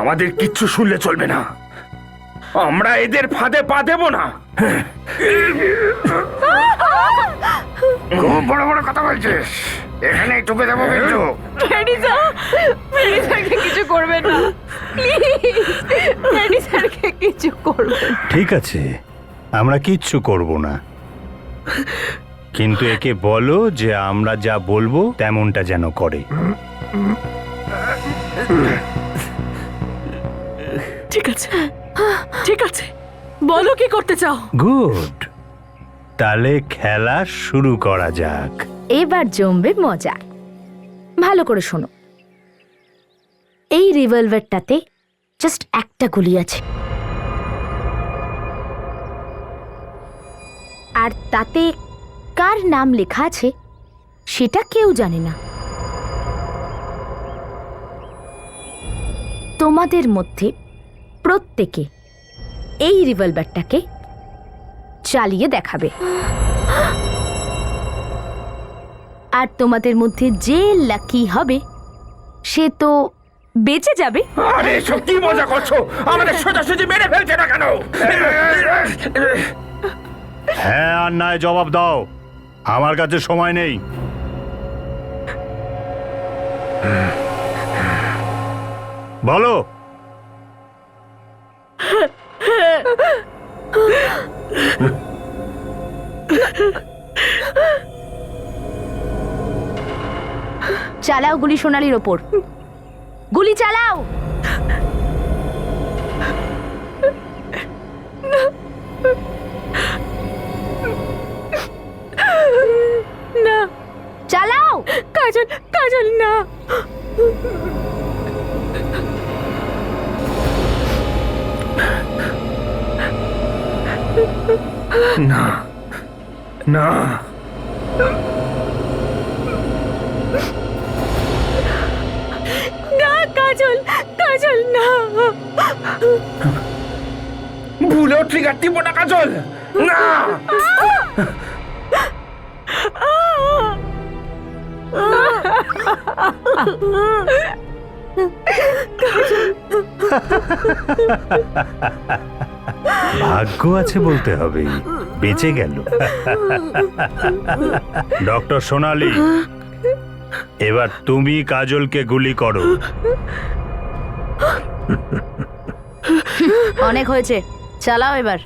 C: আমাদের কিচ্ছু শুনলে চলবে না। আমরা এদের ফাঁদে পা দেব না। খুব বড় বড় কথা বলছিস, এখানে ঢুকে দেবো কিন্তু।
J: মেডিসারকে কিছু করবে না, প্লিজ, মেডিসারকে কিছু করবে না।
I: ঠিক আছে, আমরা কিচ্ছু করব না, কিন্তু একে বলো যে আমরা যা বলবো তেমনটা যেন করে।
M: ঠিক আছে, ঠিক আছে, বলো কি করতে চাও।
I: গুড, তাহলে খেলা শুরু করা যাক।
E: এবার জমবে মজা। ভালো করে শোনো, এই রিভলভারটাতে জাস্ট একটা গুলি আছে, আর তাতে কার নাম লেখা আছে সেটা কেউ জানে না। তোমাদের মধ্যে প্রত্যেকে এই রিভলভারটাকে চালিয়ে দেখাবে। আর তোমাদের মধ্যে যে লাকি হবে সে তো বেঁচে যাবে।
C: আরে সব কি মজা করছো? আমাদের সোজাসুজি মেরে ফেলছে না কেন?
I: হ্যাঁ আর নয় জবাব দাও, আমার কাছে সময় নেই। বলো।
E: চালাও গুলি সোনালির ওপর, গুলি চালাও।
J: না
E: চালাও
J: কাজল, কাজল না।
C: না না,
J: না কাজল, কাজল না।
C: ভুলেও ট্রিগার টিপো না কাজল, না।
I: ভাগ্য আছে বলতে হবে, বেঁচে গেল। ডক্টর সোনালি, এবার তুমি কাজলকে গুলি করো।
E: অনেক হয়েছে, চালাও এবার,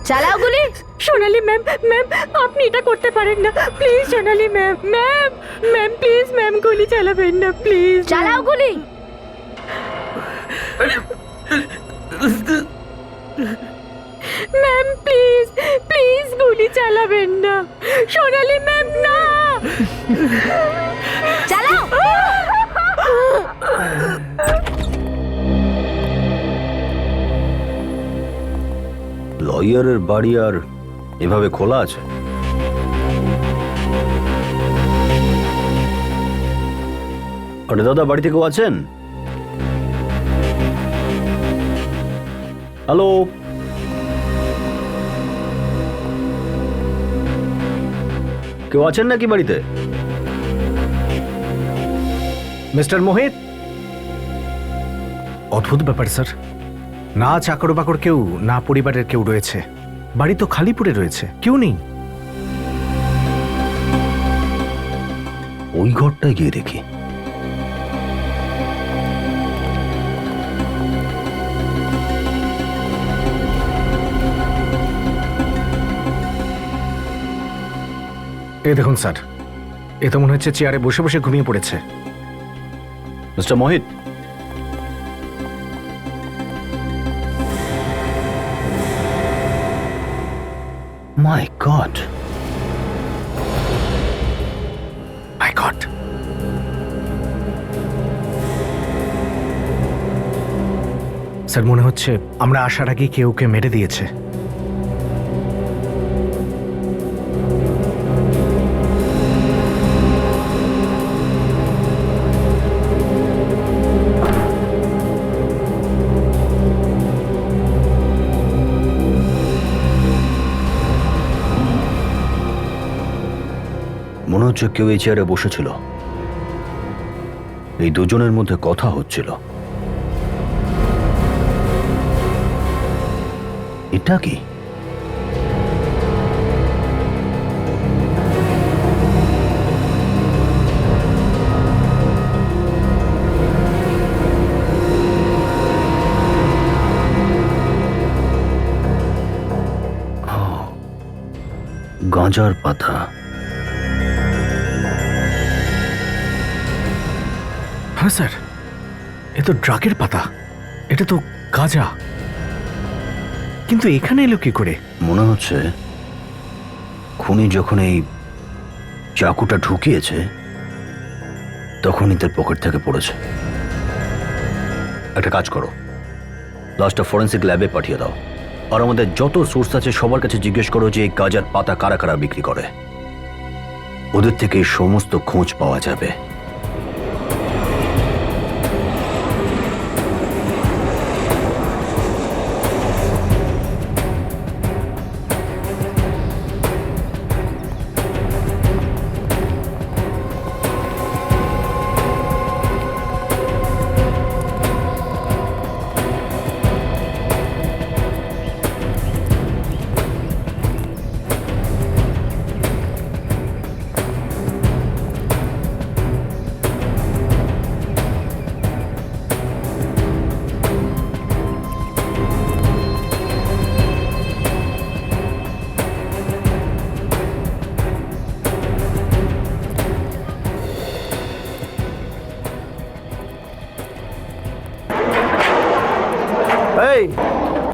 E: চালাও গুলি।
J: সোনালি ম্যাম, ম্যাম আপনি এটা করতে পারেন না, please Sonali ma'am, ma'am, ma'am please ma'am গুলি চালাবেন না প্লিজ।
E: চালাও গুলি।
J: ম্যাম প্লিজ, প্লিজ গুলি চালাবেন না সোনালি ম্যাম, না।
E: চালাও।
A: লয়ারের বাড়ি আর এভাবে খোলা আছে? আরে দাদা, বাড়িতে কেউ আছেন? হ্যালো, কেউ আছেন নাকি বাড়িতে?
F: মিস্টার মোহিত, অদ্ভুত ব্যাপার স্যার, না চাকর বাকর কেউ, না পরিবারের কেউ রয়েছে, বাড়ি তো খালি পড়ে রয়েছে, কেউ নেই।
A: ওই ঘরটায় গিয়ে দেখি।
F: এই দেখুন স্যার, এ তো মনে হচ্ছে চেয়ারে বসে বসে ঘুমিয়ে পড়েছে।
A: মিস্টার মোহিত, মাই গড,
F: মাই গড। স্যার মনে হচ্ছে আমরা আসার আগে কেউ কে মেরে দিয়েছে।
A: মনে হচ্ছে কেউ এই চেয়ারে বসেছিল, এই দুজনের মধ্যে কথা হচ্ছিল। এটা কি? গাঁজার পাতা।
F: হ্যাঁ স্যার, এ তো ড্রাগের পাতা, এটা তো গাঁজা, কিন্তু এখানে এলো কি করে?
A: মনে হচ্ছে খুনি যখন এই চাকুটা ঢুকিয়েছে তখনই তার পকেট থেকে পড়েছে। একটা কাজ করো, লাস্টটা ফরেন্সিক ল্যাবে পাঠিয়ে দাও, আর আমাদের যত সোর্স আছে সবার কাছে জিজ্ঞেস করো যে এই গাঁজার পাতা কারা কারা বিক্রি করে। ওদের থেকে সমস্ত খোঁজ পাওয়া যাবে।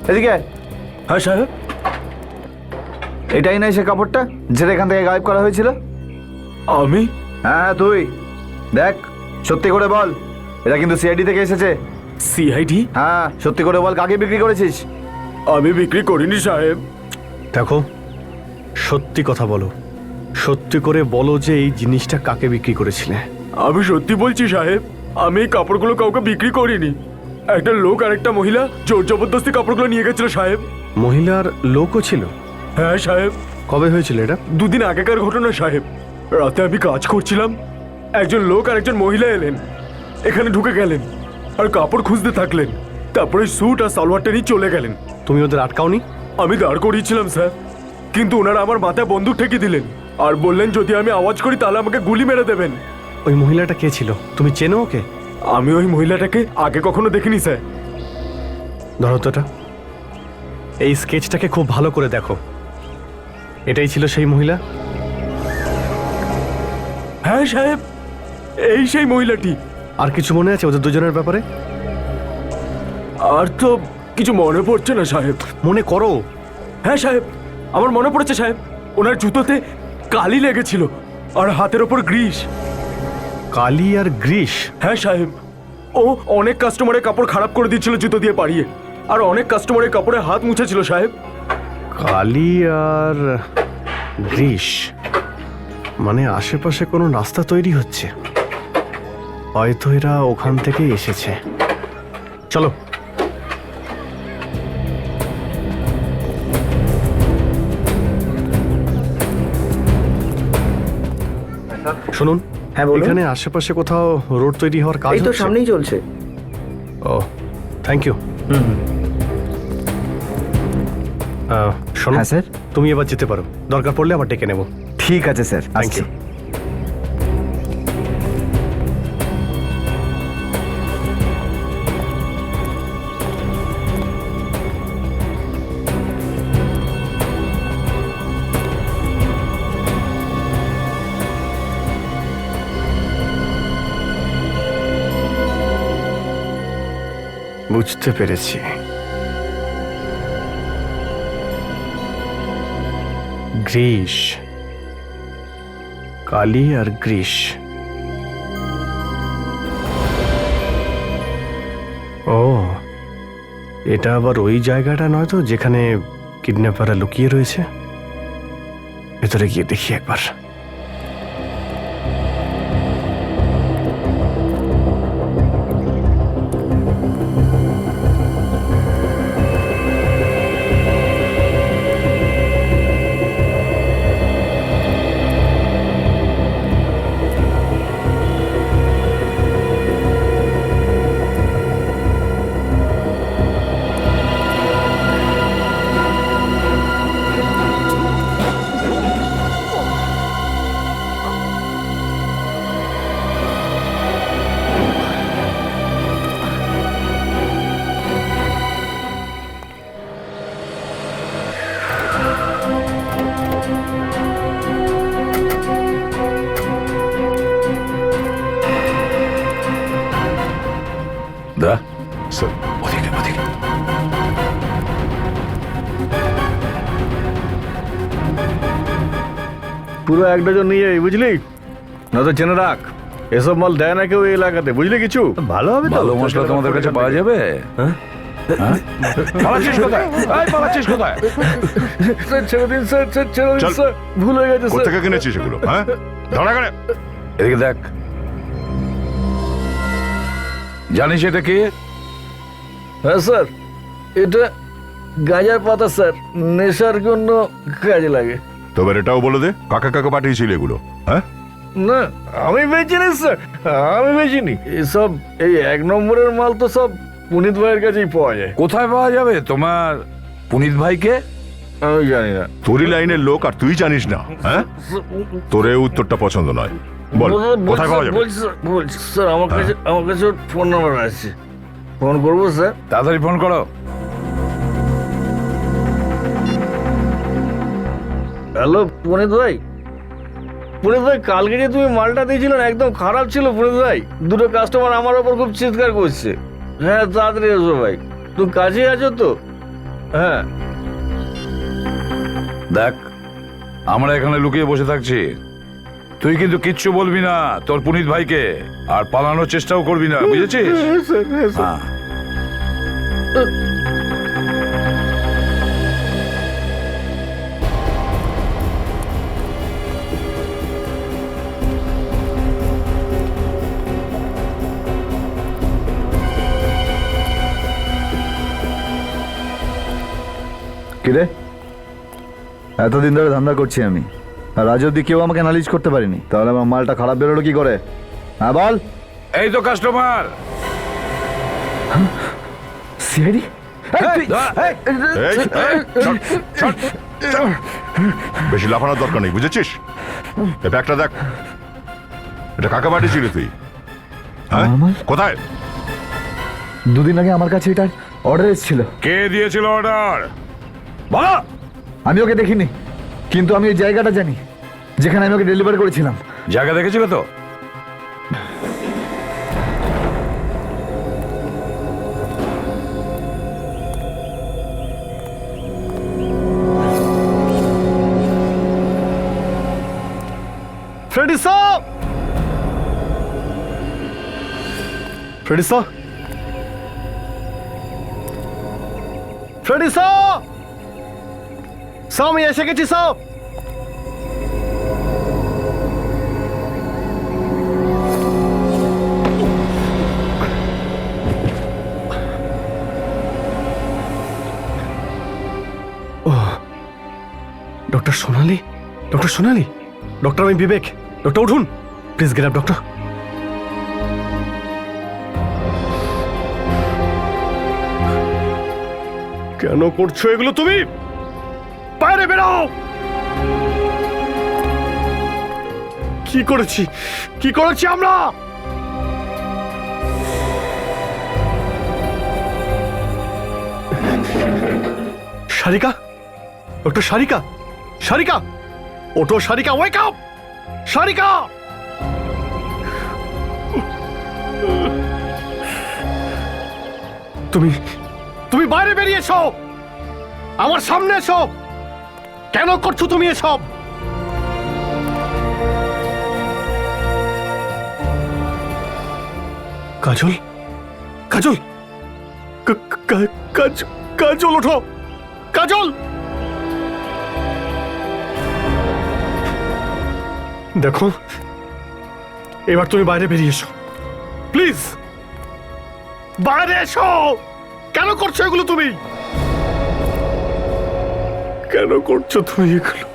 F: এদিকে আয়।
C: হ্যাঁ সাহেব।
F: এটাই নাই সে কাপড়টা যেটা এখান থেকে গায়েব করা হয়েছিল?
C: আমি?
F: হ্যাঁ হ্যাঁ তুই। দেখ সত্যি করে বল, এটা কিন্তু সিআইডি থেকে এসেছে।
C: সিআইডি?
F: হ্যাঁ সত্যি করে বল, কাকে বিক্রি করেছিস?
C: আমি বিক্রি করিনি সাহেব।
L: দেখো, সত্যি কথা বলো, সত্যি করে বলো যে এই জিনিসটা কাকে বিক্রি করেছিলে।
C: আমি সত্যি বলছি সাহেব, আমি এই কাপড়গুলো কাউকে বিক্রি করিনি। একটা লোক আর একটা মহিলা জোর জবরদস্তি কাপড়গুলো নিয়ে গেছিল সাহেব।
L: মহিলার লোকও ছিল?
C: হ্যাঁ সাহেব।
L: কবে হয়েছিল এটা?
C: 2 দিন আগেকার ঘটনা সাহেব। রাতে আমি কাজ করছিলাম, একজন লোক আর একজন মহিলা এলেন, এখানে ঢুকে গেলেন আর কাপড় খুঁজতে থাকলেন। তারপরে স্যুট আর সালোয়ারটা নিয়ে চলে গেলেন।
L: তুমি ওদের আটকাওনি?
C: আমি দাঁড় করিয়েছিলাম স্যার, কিন্তু ওনারা আমার মাথায় বন্দুক ঠেকিয়ে দিলেন আর বললেন যদি আমি আওয়াজ করি তাহলে আমাকে গুলি মেরে দেবেন।
L: ওই মহিলাটা কে ছিল? তুমি চেনো ওকে?
C: আমি ওই মহিলাটাকে আগে কখনো দেখিনি স্যার।
L: ধরো তো এটা। এই স্কেচটাকে খুব ভালো করে দেখো, এটাই ছিল সেই মহিলা?
C: হ্যাঁ সাহেব, এই সেই মহিলাটি।
L: আর কিছু মনে আছে ওদের দুজনের ব্যাপারে?
C: আর তো কিছু মনে পড়ছে না সাহেব।
L: মনে করো।
C: হ্যাঁ সাহেব, আমার মনে পড়েছে সাহেব, ওনার জুতোতে কালি লেগেছিল আর হাতের ওপর গ্রিস।
L: কালি আর গ্রিস?
C: হ্যাঁ সাহেব, ও অনেক কাস্টমারের কাপড় খারাপ করে দিচ্ছিল জুতো দিয়ে পাড়িয়ে, আর অনেক কাস্টমারের কাপড়ে হাত মুছেছিল সাহেব।
L: কালি আর গ্রিস মানে আশেপাশে কোনো রাস্তা তৈরি হচ্ছে, হয়তো এরা ওখান থেকে এসেছে। চলো। শুনুন,
K: হ্যাঁ বলুন।
L: এখানে আশেপাশে কোথাও রোড তৈরি হওয়ার কাজ
K: এই তো
L: হচ্ছে?
K: সামনেই চলছে।
L: ও থ্যাংক ইউ। শোনো
F: হ্যাঁ স্যার।
L: তুমি এবার যেতে পারো, দরকার পড়লে আবার ডেকে নেব।
F: ঠিক আছে স্যার,
L: থ্যাংক
F: আসছি।
L: ইউ। বুঝতে পেরেছি, গ্রীষ, কালি আর গ্রীষ। ও, এটা আবার ওই জায়গাটা নয় তো যেখানে কিডন্যাপাররা লুকিয়ে রয়েছে? ভেতরে গিয়ে দেখি একবার।
H: দা
D: স্যার
H: ওদিকে ওদিকে।
B: পুরো 1 ডজন নিয়ে যাবি, বুঝলি? না তো জেনে রাখ, এসব মাল দেয় না কেউ এই এলাকাতে, বুঝলি? কিছু ভালো হবে তো?
H: ভালো মশলা তোমাদের কাছে পাওয়া যাবে? হ্যাঁ? পালাচ্ছিস কোথায়? এই, পালাচ্ছিস কোথায়?
B: স্যার ছেড়ে দিন স্যার, স্যার ছেড়ে দিন
D: চল।
B: স্যার, ভুল হয়ে গেছে স্যার।
D: কোথেকে কিনেছিস এগুলো? হ্যাঁ, ধরা করে।
H: এদিকে দেখ, জানিস এটা কি?
B: হ্যাঁ স্যার, এটা গাঁজার পাতা স্যার, নেশার জন্য কাজে লাগে।
D: তবে এটাও বলে দে, কাকে কাকে পাঠিয়েছিল এগুলো? হ্যাঁ,
B: না আমি বেচিনি স্যার, আমি বেচিনি এসব। এই 1 নম্বরের মাল তো সব পুনিত ভাইয়ের কাছেই পাওয়া যায়।
H: কোথায় পাওয়া যাবে তোমার পুনিত ভাইকে?
B: আমি জানি না।
D: তোরই লাইনের লোক আর তুই জানিস না? হ্যাঁ, তোর এই উত্তরটা পছন্দ নয়। বল, কোথায় পাওয়া যাবে?
B: বলছি স্যার, আমার কাছে ওর ফোন নাম্বার আছে, ফোন করবো স্যার?
H: তাড়াতাড়ি ফোন করো।
B: হ্যালো পুনিত ভাই, পুনিত ভাই কালকে যে তুমি মালটা দিয়েছিলে না, একদম খারাপ ছিল পুনিত ভাই। 2টো কাস্টমার আমার ওপর খুব চিৎকার করছে। হ্যাঁ তাড়াতাড়ি এসো ভাই, তুমি কাছে আছো তো?
A: হ্যাঁ,
H: দেখ, আমরা এখানে লুকিয়ে বসে থাকছি, তুই কিন্তু কিচ্ছু বলবি না তোর পুনিত ভাইকে, আর পালানোর চেষ্টাও করবি না, বুঝেছিস? হ্যাঁ।
F: কিরে, এতদিন ধরে ধান্দা করছি আমি, আর আজ অব্দি কেউ আমাকে নালিশ করতে পারিনি, তাহলে আমার মালটা খারাপ বেরোলো কি করে? হ্যাঁ বল।
H: এই তো কাস্টমার।
F: সিআইডি?
D: বেশি লাফানোর দরকার নেই, বুঝেছিস? এই ব্যাগটা দেখ, এটা কাকে পাঠিয়েছিলি তুই? হ্যাঁ, কোথায়?
F: দুদিন আগে আমার কাছে এটার অর্ডার এসেছিল।
H: কে দিয়েছিল অর্ডার? বলো।
F: আমি ওকে দেখিনি, কিন্তু আমি এই জায়গাটা জানি যেখানে আমি ওকে ডেলিভারি করেছিলাম।
H: জায়গা দেখেছিল তো?
L: Freddie sir! Freddie sir! Freddie sir! Sir, আমি এসে গেছি sir. Doctor Sonali, doctor Sonali, doctor আমি বিবেক। ডক্টর উঠুন, প্লিজ গেট আপ ডক্টর। কেন করছো এগুলো তুমি? বাইরে বেরাও! কি করেছি, কি করেছি আমরা? সারিকা, ডক্টর সারিকা, সারিকা, ওঠো সারিকা, ওয়েক আপ! সারিকা! তুমি তুমি বাইরে বেরিয়ে এসো, আমার সামনে এসো। কেন করছো তুমি এসব? কাজল, কাজল, কাজল, ওঠো কাজল! দেখো, এবার তুমি বাইরে বেরিয়ে এসো, প্লিজ বাইরে এসো। কেন করছো এগুলো তুমি? কেন করছো তুমি এগুলো?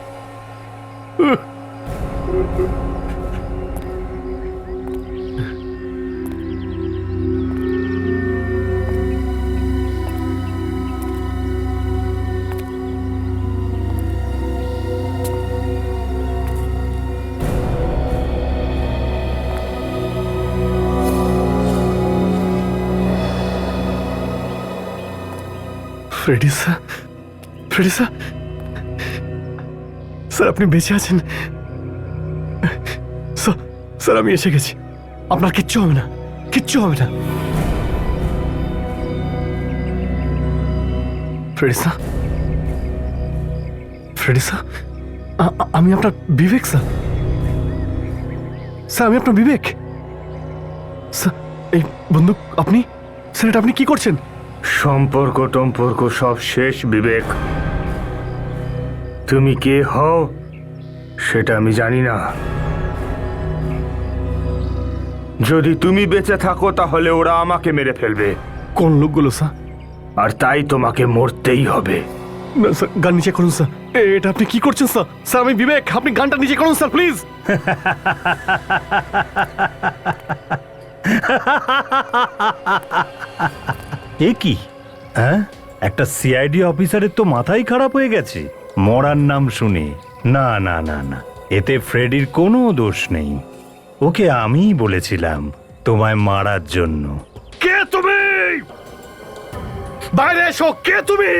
L: Freddie sir, Freddie sir, sir আপনি বেঁচে আছেন? স্যার আমি এসে গেছি, আপনার কিচ্ছু হবে না, কিচ্ছু হবে না। ফ্রেডি স্যার, ফ্রেডি স্যার, আমি আপনার বিবেক স্যার। স্যার আমি আপনার বিবেক স্যার। এই বন্দুক আপনি? স্যার এটা আপনি কি করছেন?
I: সম্পর্ক টম্পর্ক সব শেষ বিবেক। তুমি কে হও সেটা আমি জানি না। যদি তুমি বেঁচে থাকো তাহলে ওরা আমাকে মেরে ফেলবে।
L: কোন লোকগুলো স্যার?
I: আর তাই তোমাকে মরতেই হবে।
L: না স্যার, গান নিচে করুন স্যার। এটা আপনি কি করছেন স্যার? স্যার আমি বিবেক, আপনি গানটা নিচে করুন স্যার প্লিজ।
I: এ কি? হ্যাঁ, একটা সিআইডি অফিসারের তো মাথাই খারাপ হয়ে গেছে মরার নাম শুনে। না না না না, এতে ফ্রেডির কোনো দোষ নেই। ওকে আমিই বলেছিলাম তোমায় মারার জন্য।
L: কে তুমি? বাইরে এসো, কে তুমি?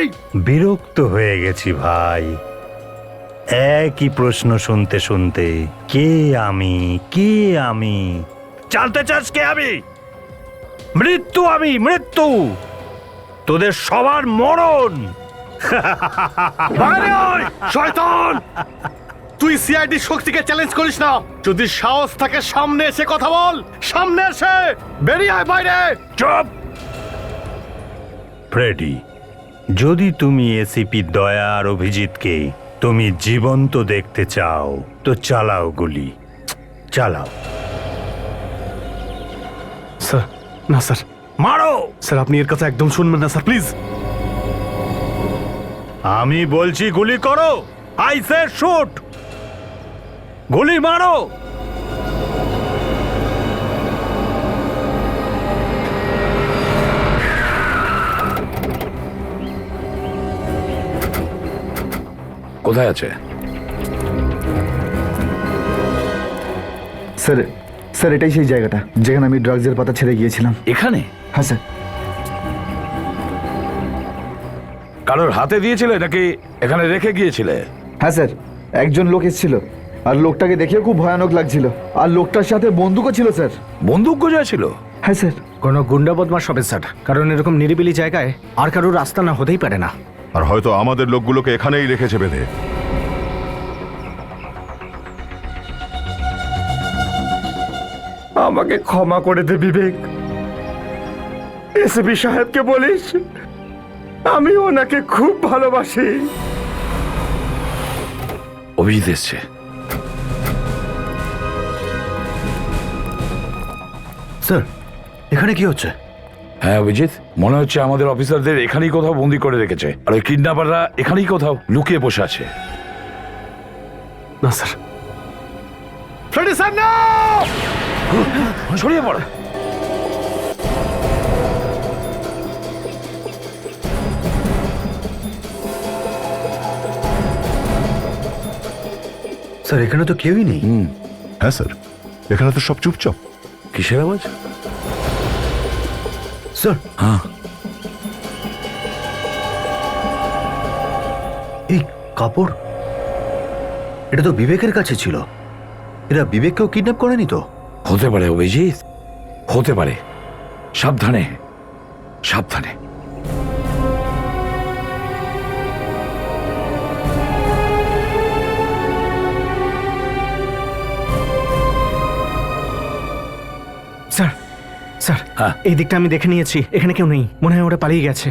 I: বিরক্ত হয়ে গেছি ভাই, একই প্রশ্ন শুনতে শুনতে। কে আমি, কে আমি? জানতে চাস কে আমি? মৃত্যু আমি, মৃত্যু। তোদের সবার মরণ।
B: বাইরে আয়, শয়তান! তুই সিআইডি শক্তিকে চ্যালেঞ্জ করিস না। যদি সাহস থাকে সামনে এসে কথা বল, সামনে এসে বেরিয়ে আয় বাইরে।
I: চুপ! ফ্রেডি, যদি তুমি এসিপি দয়া আর অভিজিৎকে তুমি জীবন্ত দেখতে চাও তো চালাও গুলি, চালাও।
L: স্যার না স্যার,
I: মারো!
L: স্যার আপনি এর কথা একদম শুনবেন না স্যার, প্লিজ।
I: আমি বলছি গুলি করো, আই সে শুট, গুলি মারো।
H: কোথায় আছে?
F: স্যার, স্যার এটাই সেই জায়গাটা যেখানে আমি ড্রাগসের পাতা ছেড়ে গিয়েছিলাম।
H: এখানে?
F: হ্যাঁ স্যার।
H: কারোর হাতে দিয়েছিলে নাকি এখানে রেখে গিয়েছিলে?
F: হ্যাঁ স্যার, একজন লোক এসেছিল আর লোকটাকে দেখে খুব ভয়ানক লাগছিল, আর লোকটার সাথে বন্দুকও ছিল স্যার।
H: বন্দুক গোজা ছিল?
F: হ্যাঁ স্যার।
K: কোনো গুন্ডা বদমাশ হবে স্যার, কারণ এরকম নিরিবিলি জায়গায় আর কারোর রাস্তা না হতেই পারে না।
D: আর হয়তো আমাদের লোকগুলোকে এখানেই রেখেছে বেঁধে।
C: আমাকে ক্ষমা করে দে বিবেক। এসপি সাহেবকে বলিস আমি ওনাকে খুব ভালোবাসি।
H: অভিজিৎ এসছে।
B: স্যার, এখানে কি হচ্ছে?
H: হ্যাঁ অভিজিৎ, মনে হচ্ছে আমাদের অফিসারদের এখানেই কোথাও বন্দি করে রেখেছে, আর ওই কিডন্যাপাররা এখানেই কোথাও লুকিয়ে বসে আছে।
L: না স্যার।
B: ফ্রেডি স্যার না!
H: ছড়িয়ে পড়।
B: স্যার এখানে তো কেউই নেই।
D: হ্যাঁ স্যার, এখানে তো সব চুপচাপ।
H: কিসের আওয়াজ?
B: স্যার,
H: হ্যাঁ,
B: এই কাপড়, এটা তো বিবেকের কাছে ছিল। এরা বিবেককেও কিডন্যাপ করেনি তো?
H: হতে পারে অভিজিৎ, হতে পারে। সাবধানে, সাবধানে।
K: স্যার, স্যার,
H: হ্যাঁ।
K: এই দিকটা আমি দেখে নিয়েছি, এখানে কেউ নেই, মনে হয় ওরা পালিয়ে গেছে।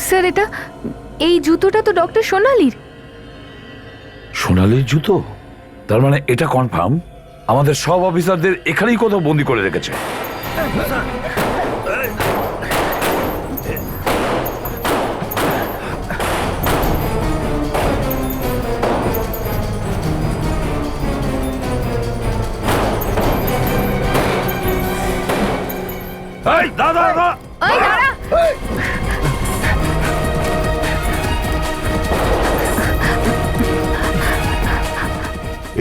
J: স্যার এটা, এই জুতোটা তো ডক্টর সোনালির।
H: সোনালির জুতো? তার মানে এটা কনফার্ম আমাদের সব অফিসারদের এখানেই কোথাও বন্দি করে রেখেছে। এই দাদা, দাদা!
J: ওই দাঁড়া!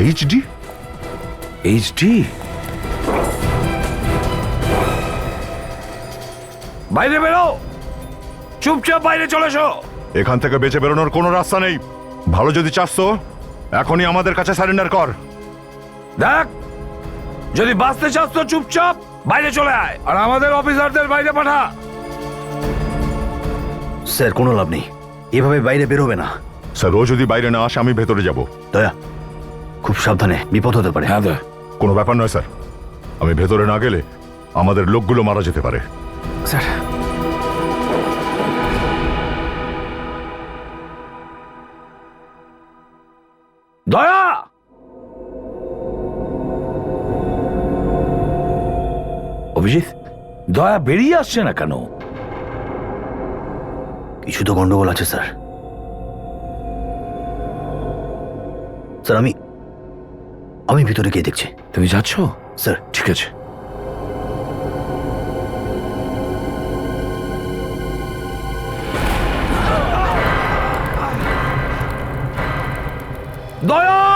D: এইচডি?
H: এইচডি? বাইরে বেরো, চুপচাপ বাইরে চলে এসো।
D: এখান থেকে বেঁচে বেরোনোর কোনো রাস্তা নেই। ভালো যদি চাস তো এখনই আমাদের কাছে সারেন্ডার কর।
H: দেখ, যদি বাঁচতে চাস তো চুপচাপ বাইরে চলে আয়, আর আমাদের অফিসারদের বাইরে পাঠা।
B: স্যার কোনো লাভ নেই, এভাবে বাইরে বেরোবে না।
D: স্যার, ও যদি বাইরে না আসে আমি ভেতরে যাব।
B: দয়া, খুব সাবধানে, বিপদ হতে পারে।
H: হ্যাঁ দা,
D: কোনো ব্যাপার নয় স্যার, আমি ভেতরে না গেলে আমাদের লোকগুলো মারা যেতে পারে।
K: স্যার,
H: দয়া! অভিজিৎ, দয়া বেরিয়ে আসছে না কেন?
B: কিছু তো গন্ডগোল আছে স্যার। স্যার আমি ভিতরে গিয়ে দেখছি।
H: তুমি যাচ্ছ?
B: স্যার
H: ঠিক আছে। দয়া!